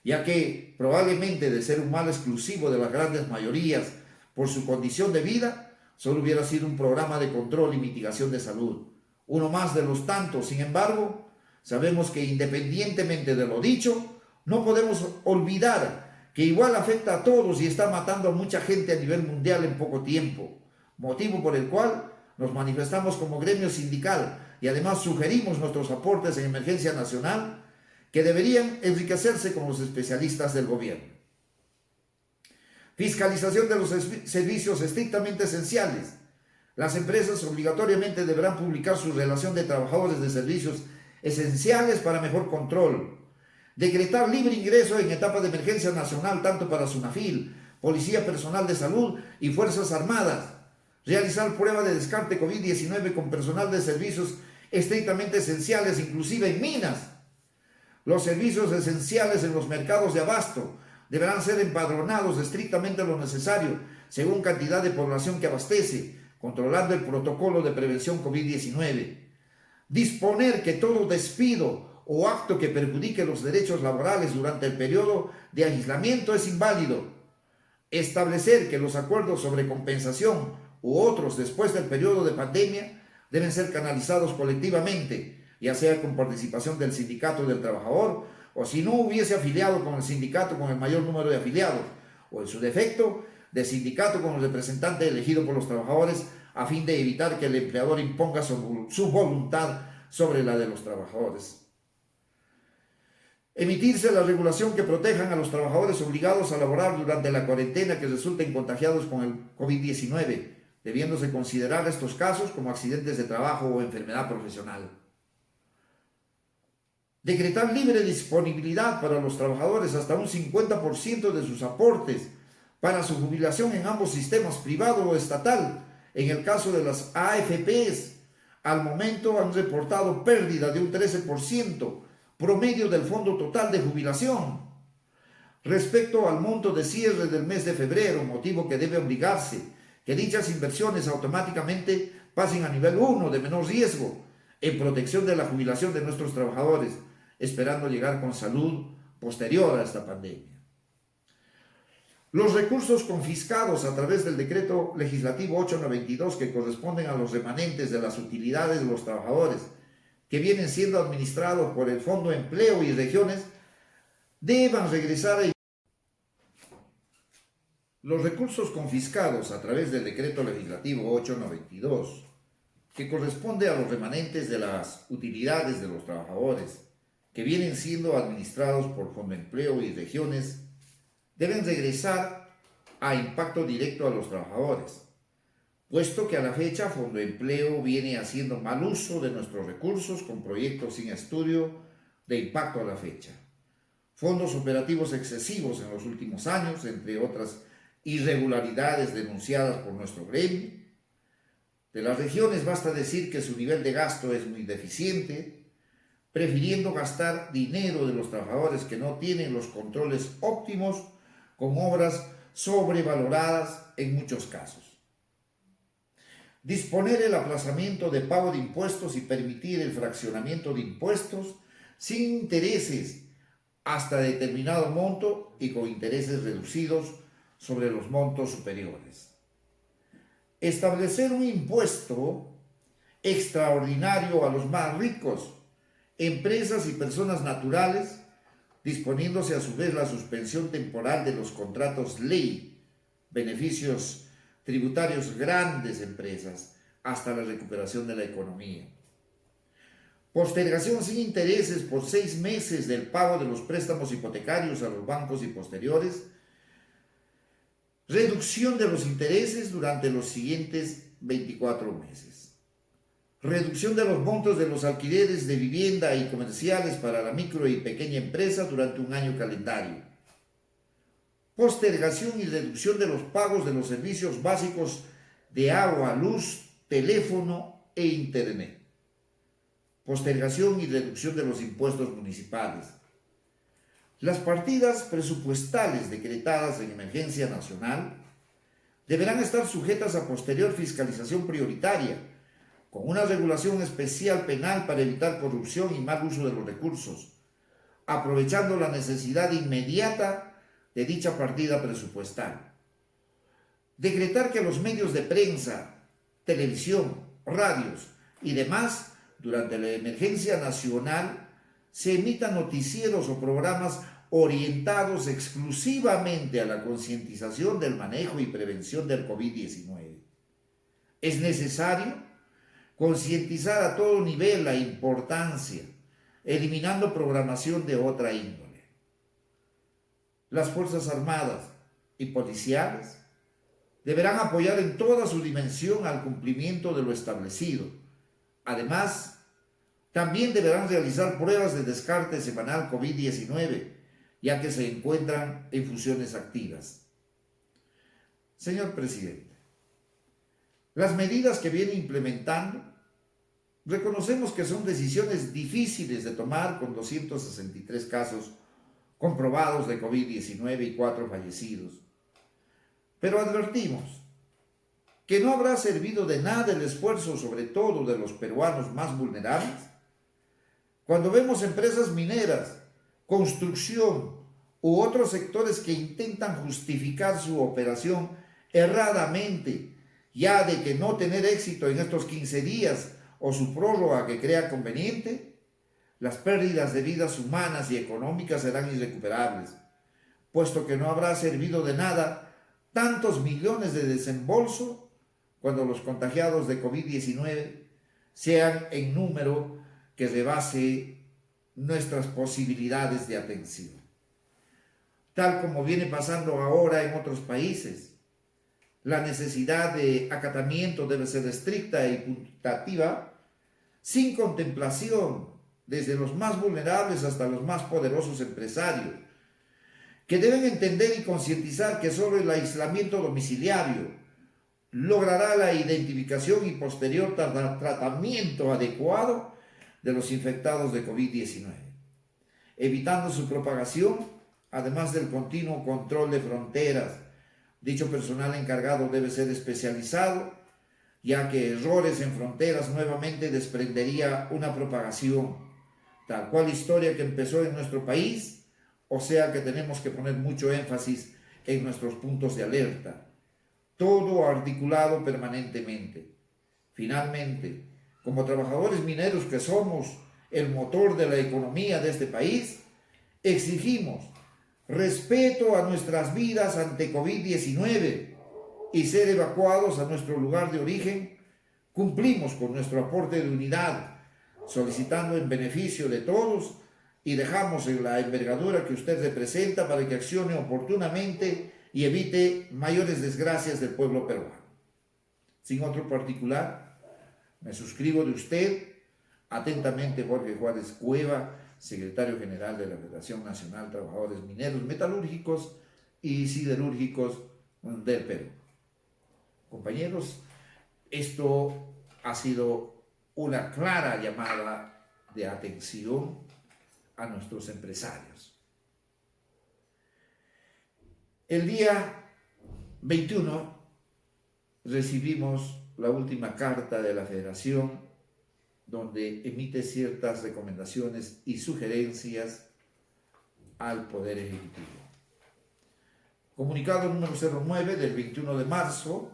ya que probablemente de ser un mal exclusivo de las grandes mayorías por su condición de vida, solo hubiera sido un programa de control y mitigación de salud. Uno más de los tantos. Sin embargo, sabemos que independientemente de lo dicho, no podemos olvidar que igual afecta a todos y está matando a mucha gente a nivel mundial en poco tiempo, motivo por el cual nos manifestamos como gremio sindical y además sugerimos nuestros aportes en emergencia nacional que deberían enriquecerse con los especialistas del gobierno. Fiscalización de los servicios estrictamente esenciales. Las empresas obligatoriamente deberán publicar su relación de trabajadores de servicios esenciales para mejor control. Decretar libre ingreso en etapa de emergencia nacional tanto para SUNAFIL, Policía Personal de Salud y Fuerzas Armadas. Realizar prueba de descarte COVID-19 con personal de servicios estrictamente esenciales, inclusive en minas. Los servicios esenciales en los mercados de abasto deberán ser empadronados estrictamente lo necesario, según cantidad de población que abastece, controlando el protocolo de prevención COVID-19. Disponer que todo despido o acto que perjudique los derechos laborales durante el periodo de aislamiento es inválido. Establecer que los acuerdos sobre compensación u otros después del periodo de pandemia deben ser canalizados colectivamente, ya sea con participación del sindicato del trabajador, o si no hubiese afiliado con el sindicato con el mayor número de afiliados, o en su defecto, de sindicato con el representante elegido por los trabajadores, a fin de evitar que el empleador imponga su voluntad sobre la de los trabajadores. Emitirse la regulación que protejan a los trabajadores obligados a laborar durante la cuarentena que resulten contagiados con el COVID-19, debiéndose considerar estos casos como accidentes de trabajo o enfermedad profesional. Decretar libre disponibilidad para los trabajadores hasta un 50% de sus aportes para su jubilación en ambos sistemas, privado o estatal. En el caso de las AFPs, al momento han reportado pérdida de un 13% promedio del fondo total de jubilación. Respecto al monto de cierre del mes de febrero, motivo que debe obligarse que dichas inversiones automáticamente pasen a nivel 1 de menor riesgo en protección de la jubilación de nuestros trabajadores, esperando llegar con salud posterior a esta pandemia. Los recursos confiscados a través del decreto legislativo 892 que corresponden a los remanentes de las utilidades de los trabajadores que vienen siendo administrados por el Fondo de Empleo y Regiones deban regresar a... Los recursos confiscados a través del decreto legislativo 892 que corresponde a los remanentes de las utilidades de los trabajadores que vienen siendo administrados por Fondo de Empleo y Regiones, deben regresar a impacto directo a los trabajadores, puesto que a la fecha Fondo de Empleo viene haciendo mal uso de nuestros recursos con proyectos sin estudio de impacto a la fecha, fondos operativos excesivos en los últimos años, entre otras irregularidades denunciadas por nuestro gremio. De las regiones basta decir que su nivel de gasto es muy deficiente, prefiriendo gastar dinero de los trabajadores que no tienen los controles óptimos con obras sobrevaloradas en muchos casos. Disponer el aplazamiento de pago de impuestos y permitir el fraccionamiento de impuestos sin intereses hasta determinado monto y con intereses reducidos sobre los montos superiores. Establecer un impuesto extraordinario a los más ricos, empresas y personas naturales, disponiéndose a su vez la suspensión temporal de los contratos ley, beneficios tributarios grandes empresas, hasta la recuperación de la economía. Postergación sin intereses por 6 meses del pago de los préstamos hipotecarios a los bancos y posteriores. Reducción de los intereses durante los siguientes 24 meses. Reducción de los montos de los alquileres de vivienda y comerciales para la micro y pequeña empresa durante un año calendario. Postergación y reducción de los pagos de los servicios básicos de agua, luz, teléfono e internet. Postergación y reducción de los impuestos municipales. Las partidas presupuestales decretadas en emergencia nacional deberán estar sujetas a posterior fiscalización prioritaria, con una regulación especial penal para evitar corrupción y mal uso de los recursos, aprovechando la necesidad inmediata de dicha partida presupuestal. Decretar que los medios de prensa, televisión, radios y demás, durante la emergencia nacional, se emitan noticieros o programas orientados exclusivamente a la concientización del manejo y prevención del COVID-19. Es necesario concientizar a todo nivel la importancia, eliminando programación de otra índole. Las Fuerzas Armadas y policiales deberán apoyar en toda su dimensión al cumplimiento de lo establecido. Además, también deberán realizar pruebas de descarte semanal COVID-19, ya que se encuentran en funciones activas. Señor presidente, las medidas que viene implementando, reconocemos que son decisiones difíciles de tomar con 263 casos comprobados de COVID-19 y 4 fallecidos. Pero advertimos que no habrá servido de nada el esfuerzo, sobre todo de los peruanos más vulnerables, cuando vemos empresas mineras, construcción u otros sectores que intentan justificar su operación erradamente, ya de que no tener éxito en estos 15 días o su prórroga que crea conveniente, las pérdidas de vidas humanas y económicas serán irrecuperables, puesto que no habrá servido de nada tantos millones de desembolso cuando los contagiados de COVID-19 sean en número que rebase nuestras posibilidades de atención. Tal como viene pasando ahora en otros países, la necesidad de acatamiento debe ser estricta y putativa, sin contemplación desde los más vulnerables hasta los más poderosos empresarios, que deben entender y concientizar que solo el aislamiento domiciliario logrará la identificación y posterior tratamiento adecuado de los infectados de COVID-19, evitando su propagación, además del continuo control de fronteras. Dicho personal encargado debe ser especializado, ya que errores en fronteras nuevamente desprendería una propagación, tal cual historia que empezó en nuestro país, o sea que tenemos que poner mucho énfasis en nuestros puntos de alerta, todo articulado permanentemente. Finalmente, como trabajadores mineros que somos el motor de la economía de este país, exigimos respeto a nuestras vidas ante COVID-19 y ser evacuados a nuestro lugar de origen. Cumplimos con nuestro aporte de unidad, solicitando en beneficio de todos, y dejamos en la envergadura que usted representa para que accione oportunamente y evite mayores desgracias del pueblo peruano. Sin otro particular, me suscribo de usted. Atentamente, Jorge Juárez Cueva, secretario general de la Federación Nacional de Trabajadores Mineros, Metalúrgicos y Siderúrgicos del Perú. Compañeros, esto ha sido una clara llamada de atención a nuestros empresarios. El día 21 recibimos la última carta de la Federación donde emite ciertas recomendaciones y sugerencias al Poder Ejecutivo. Comunicado número 09 del 21 de marzo,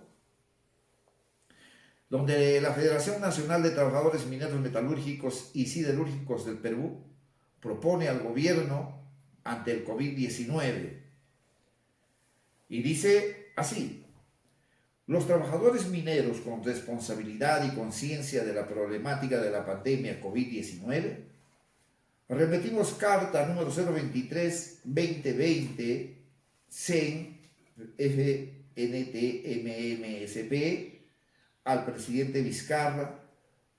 donde la Federación Nacional de Trabajadores Mineros Metalúrgicos y Siderúrgicos del Perú propone al gobierno ante el COVID-19 y dice así: los trabajadores mineros con responsabilidad y conciencia de la problemática de la pandemia COVID-19 remitimos carta número 023-2020 CEN FNTMMSP al presidente Vizcarra,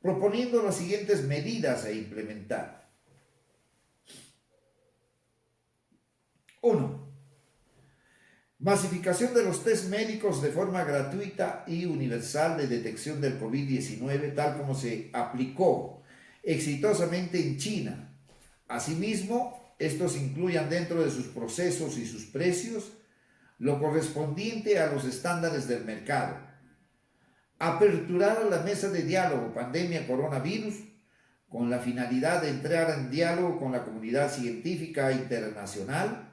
proponiendo las siguientes medidas a implementar. 1. Masificación de los test médicos de forma gratuita y universal de detección del COVID-19, tal como se aplicó exitosamente en China. Asimismo, estos incluyan dentro de sus procesos y sus precios lo correspondiente a los estándares del mercado. Aperturar la mesa de diálogo pandemia-coronavirus con la finalidad de entrar en diálogo con la comunidad científica internacional,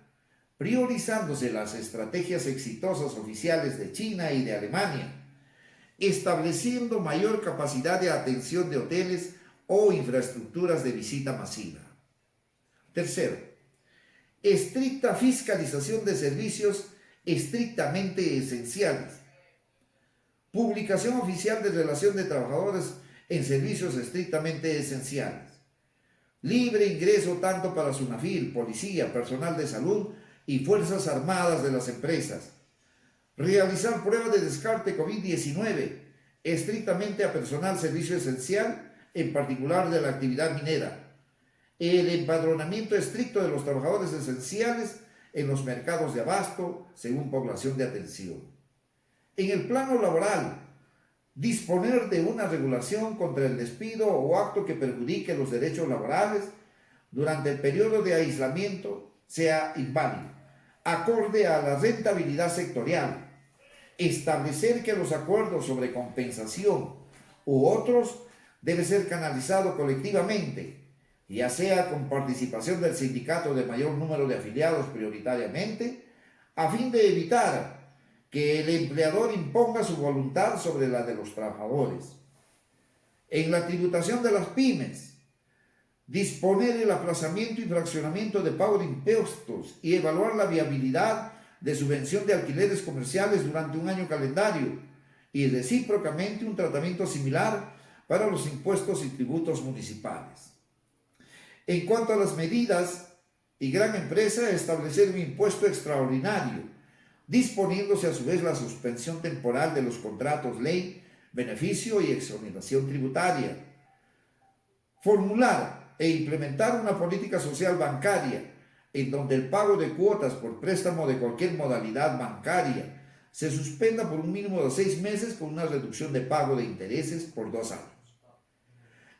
priorizándose las estrategias exitosas oficiales de China y de Alemania, estableciendo mayor capacidad de atención de hoteles o infraestructuras de visita masiva. Tercero, estricta fiscalización de servicios estrictamente esenciales. Publicación oficial de relación de trabajadores en servicios estrictamente esenciales. Libre ingreso tanto para SUNAFIL, policía, personal de salud y fuerzas armadas de las empresas. Realizar pruebas de descarte COVID-19 estrictamente a personal servicio esencial, en particular de la actividad minera. El empadronamiento estricto de los trabajadores esenciales en los mercados de abasto según población de atención. En el plano laboral, disponer de una regulación contra el despido o acto que perjudique los derechos laborales durante el periodo de aislamiento sea inválido, acorde a la rentabilidad sectorial. Establecer que los acuerdos sobre compensación u otros deben ser canalizados colectivamente, ya sea con participación del sindicato de mayor número de afiliados prioritariamente, a fin de evitar que el empleador imponga su voluntad sobre la de los trabajadores. En la tributación de las pymes, disponer el aplazamiento y fraccionamiento de pago de impuestos y evaluar la viabilidad de subvención de alquileres comerciales durante un año calendario y recíprocamente un tratamiento similar para los impuestos y tributos municipales. En cuanto a las medidas y gran empresa, establecer un impuesto extraordinario, disponiéndose a su vez la suspensión temporal de los contratos ley, beneficio y exoneración tributaria. Formular e implementar una política social bancaria en donde el pago de cuotas por préstamo de cualquier modalidad bancaria se suspenda por un mínimo de 6 meses con una reducción de pago de intereses por 2 años.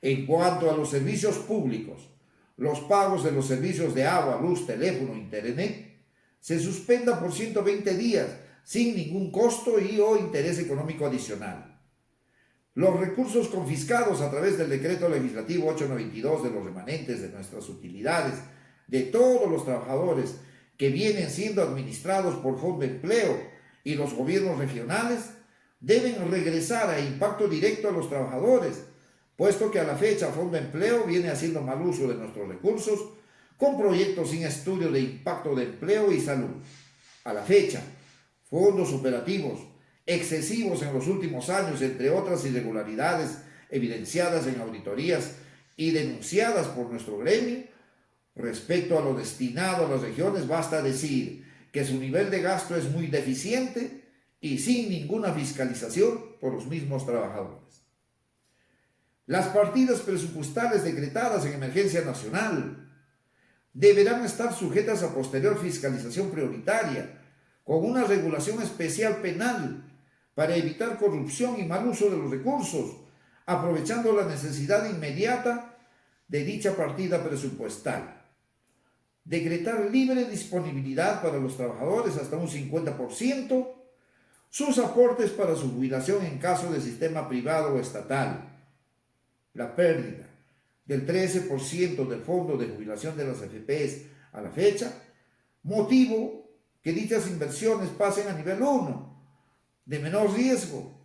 En cuanto a los servicios públicos, los pagos de los servicios de agua, luz, teléfono, internet, se suspenda por 120 días sin ningún costo y o interés económico adicional. Los recursos confiscados a través del decreto legislativo 892 de los remanentes de nuestras utilidades de todos los trabajadores que vienen siendo administrados por Fondo Empleo y los gobiernos regionales deben regresar a impacto directo a los trabajadores, puesto que a la fecha Fondo Empleo viene haciendo mal uso de nuestros recursos con proyectos sin estudio de impacto de empleo y salud. A la fecha, fondos operativos excesivos en los últimos años, entre otras irregularidades evidenciadas en auditorías y denunciadas por nuestro gremio. Respecto a lo destinado a las regiones, basta decir que su nivel de gasto es muy deficiente y sin ninguna fiscalización por los mismos trabajadores. Las partidas presupuestales decretadas en emergencia nacional deberán estar sujetas a posterior fiscalización prioritaria, con una regulación especial penal para evitar corrupción y mal uso de los recursos, aprovechando la necesidad inmediata de dicha partida presupuestal. Decretar libre disponibilidad para los trabajadores hasta un 50%, sus aportes para su jubilación en caso de sistema privado o estatal, la pérdida del 13% del fondo de jubilación de las AFPs a la fecha, motivo que dichas inversiones pasen a nivel 1, de menor riesgo,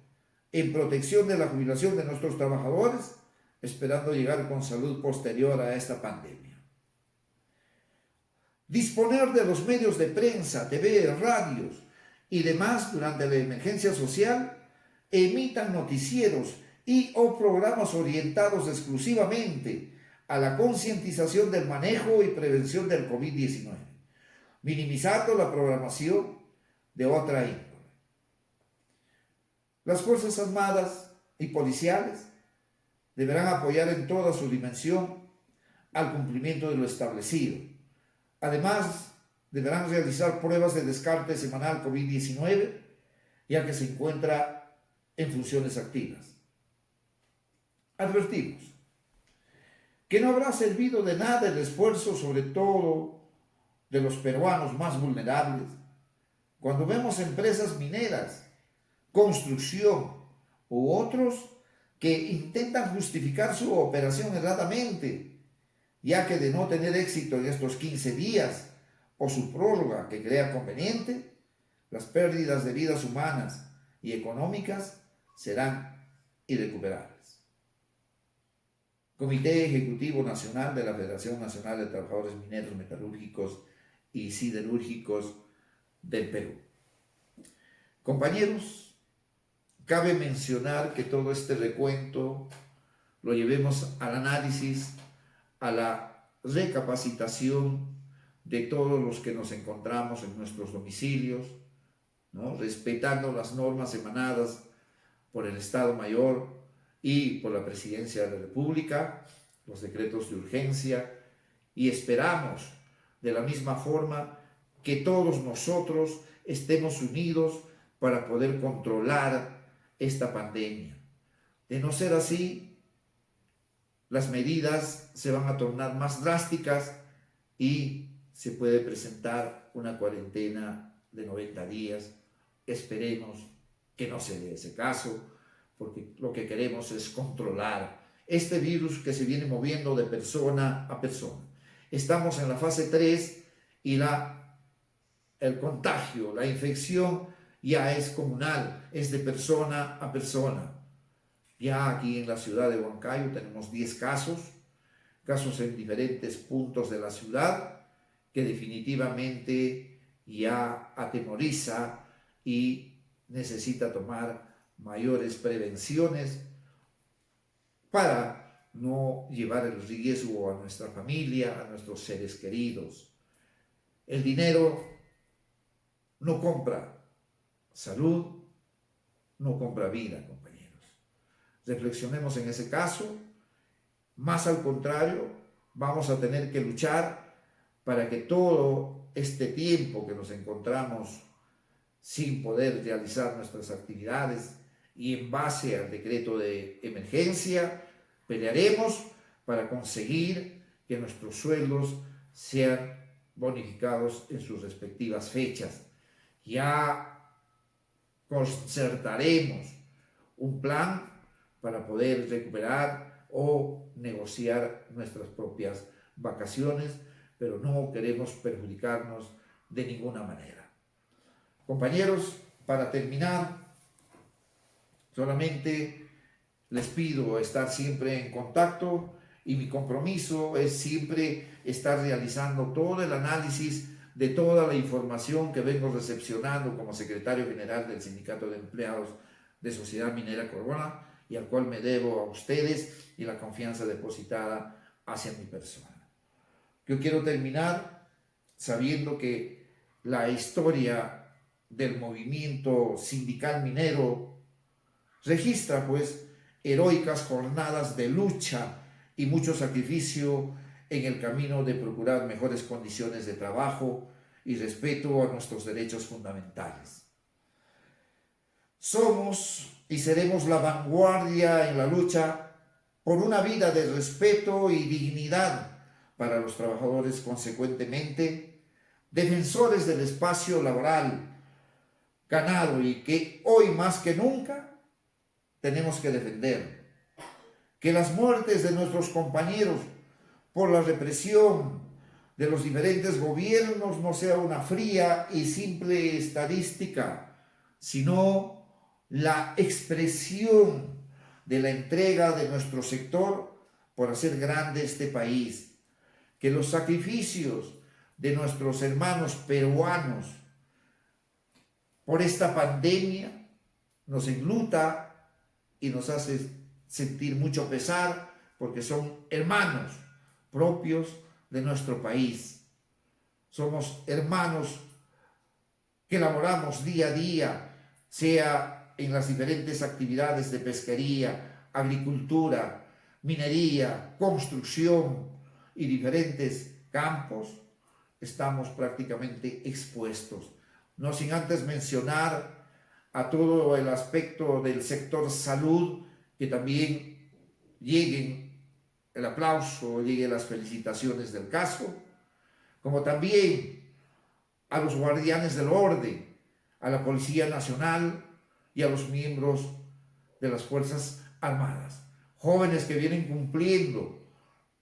en protección de la jubilación de nuestros trabajadores, esperando llegar con salud posterior a esta pandemia. Disponer de los medios de prensa, TV, radios y demás durante la emergencia social, emitan noticieros y o programas orientados exclusivamente a la concientización del manejo y prevención del COVID-19, minimizando la programación de otra índole. Las Fuerzas Armadas y policiales deberán apoyar en toda su dimensión al cumplimiento de lo establecido. Además, deberán realizar pruebas de descarte semanal COVID-19, ya que se encuentra en funciones activas. Advertimos que no habrá servido de nada el esfuerzo, sobre todo de los peruanos más vulnerables, cuando vemos empresas mineras, construcción u otros que intentan justificar su operación erradamente, ya que de no tener éxito en estos 15 días o su prórroga que crea conveniente, las pérdidas de vidas humanas y económicas serán irrecuperables. Comité Ejecutivo Nacional de la Federación Nacional de Trabajadores Mineros, Metalúrgicos y Siderúrgicos del Perú. Compañeros, cabe mencionar que todo este recuento lo llevemos al análisis, a la recapacitación de todos los que nos encontramos en nuestros domicilios, ¿no? Respetando las normas emanadas por el Estado Mayor y por la Presidencia de la República, los decretos de urgencia, y esperamos de la misma forma que todos nosotros estemos unidos para poder controlar esta pandemia. De no ser así, las medidas se van a tornar más drásticas y se puede presentar una cuarentena de 90 días. Esperemos que no se dé ese caso, porque lo que queremos es controlar este virus que se viene moviendo de persona a persona. Estamos en la fase 3 y el contagio, la infección ya es comunal, es de persona a persona. Ya aquí en la ciudad de Huancayo tenemos 10 casos en diferentes puntos de la ciudad, que definitivamente ya atemoriza y necesita tomar mayores prevenciones para no llevar el riesgo a nuestra familia, a nuestros seres queridos. El dinero no compra salud, no compra vida, compañeros. Reflexionemos en ese caso. Más al contrario, vamos a tener que luchar para que todo este tiempo que nos encontramos sin poder realizar nuestras actividades y en base al decreto de emergencia, pelearemos para conseguir que nuestros sueldos sean bonificados en sus respectivas fechas. Ya concertaremos un plan para poder recuperar o negociar nuestras propias vacaciones, pero no queremos perjudicarnos de ninguna manera. Compañeros, para terminar, solamente les pido estar siempre en contacto, y mi compromiso es siempre estar realizando todo el análisis de toda la información que vengo recepcionando como secretario general del Sindicato de Empleados de Sociedad Minera Corona, y al cual me debo a ustedes y la confianza depositada hacia mi persona. Yo quiero terminar sabiendo que la historia del movimiento sindical minero registra pues heroicas jornadas de lucha y mucho sacrificio en el camino de procurar mejores condiciones de trabajo y respeto a nuestros derechos fundamentales. Somos y seremos la vanguardia en la lucha por una vida de respeto y dignidad para los trabajadores, consecuentemente defensores del espacio laboral, ganado y que hoy más que nunca tenemos que defender. Que las muertes de nuestros compañeros por la represión de los diferentes gobiernos no sea una fría y simple estadística, sino la expresión de la entrega de nuestro sector por hacer grande este país. Que los sacrificios de nuestros hermanos peruanos por esta pandemia nos enluta y nos hace sentir mucho pesar, porque son hermanos propios de nuestro país. Somos hermanos que laboramos día a día, sea en las diferentes actividades de pesquería, agricultura, minería, construcción y diferentes campos, estamos prácticamente expuestos. No sin antes mencionar a todo el aspecto del sector salud, que también lleguen el aplauso, lleguen las felicitaciones del caso, como también a los guardianes del orden, a la Policía Nacional y a los miembros de las Fuerzas Armadas, jóvenes que vienen cumpliendo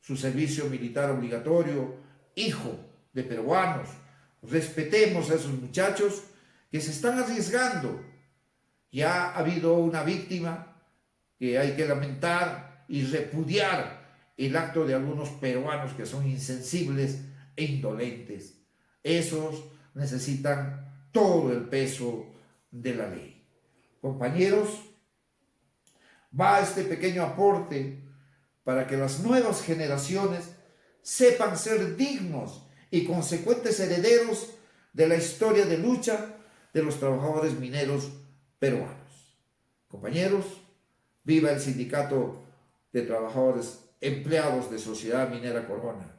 su servicio militar obligatorio, hijo de peruanos. Respetemos a esos muchachos que se están arriesgando. Ya ha habido una víctima que hay que lamentar y repudiar el acto de algunos peruanos que son insensibles e indolentes. Esos necesitan todo el peso de la ley. Compañeros, va este pequeño aporte para que las nuevas generaciones sepan ser dignos y consecuentes herederos de la historia de lucha de los trabajadores mineros peruanos. Compañeros, viva el Sindicato de Trabajadores Empleados de Sociedad Minera Corona.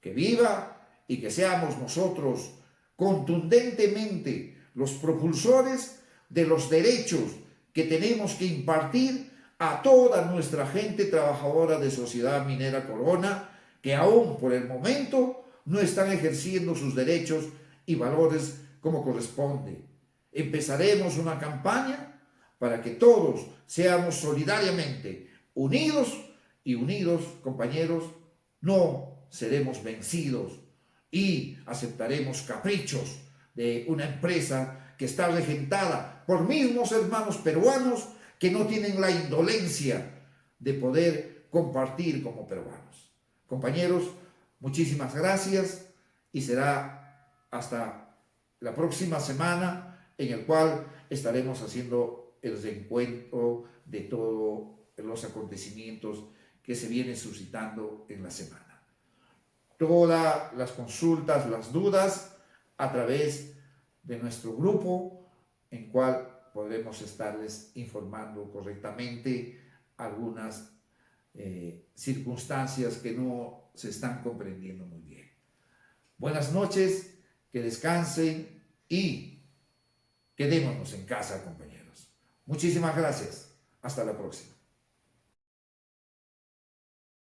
Que viva y que seamos nosotros contundentemente los propulsores de los derechos que tenemos que impartir a toda nuestra gente trabajadora de Sociedad Minera Corona, que aún por el momento no están ejerciendo sus derechos y valores como corresponde. Empezaremos una campaña para que todos seamos solidariamente unidos, y unidos, compañeros, no seremos vencidos y aceptaremos caprichos de una empresa que está regentada por mismos hermanos peruanos que no tienen la indolencia de poder compartir como peruanos. Compañeros, muchísimas gracias y será hasta la próxima semana, en el cual estaremos haciendo el reencuentro de todos los acontecimientos que se vienen suscitando en la semana. Todas las consultas, las dudas, a través de nuestro grupo, en cual podremos estarles informando correctamente algunas circunstancias que no se están comprendiendo muy bien. Buenas noches, que descansen y quedémonos en casa, compañeros. Muchísimas gracias. Hasta la próxima.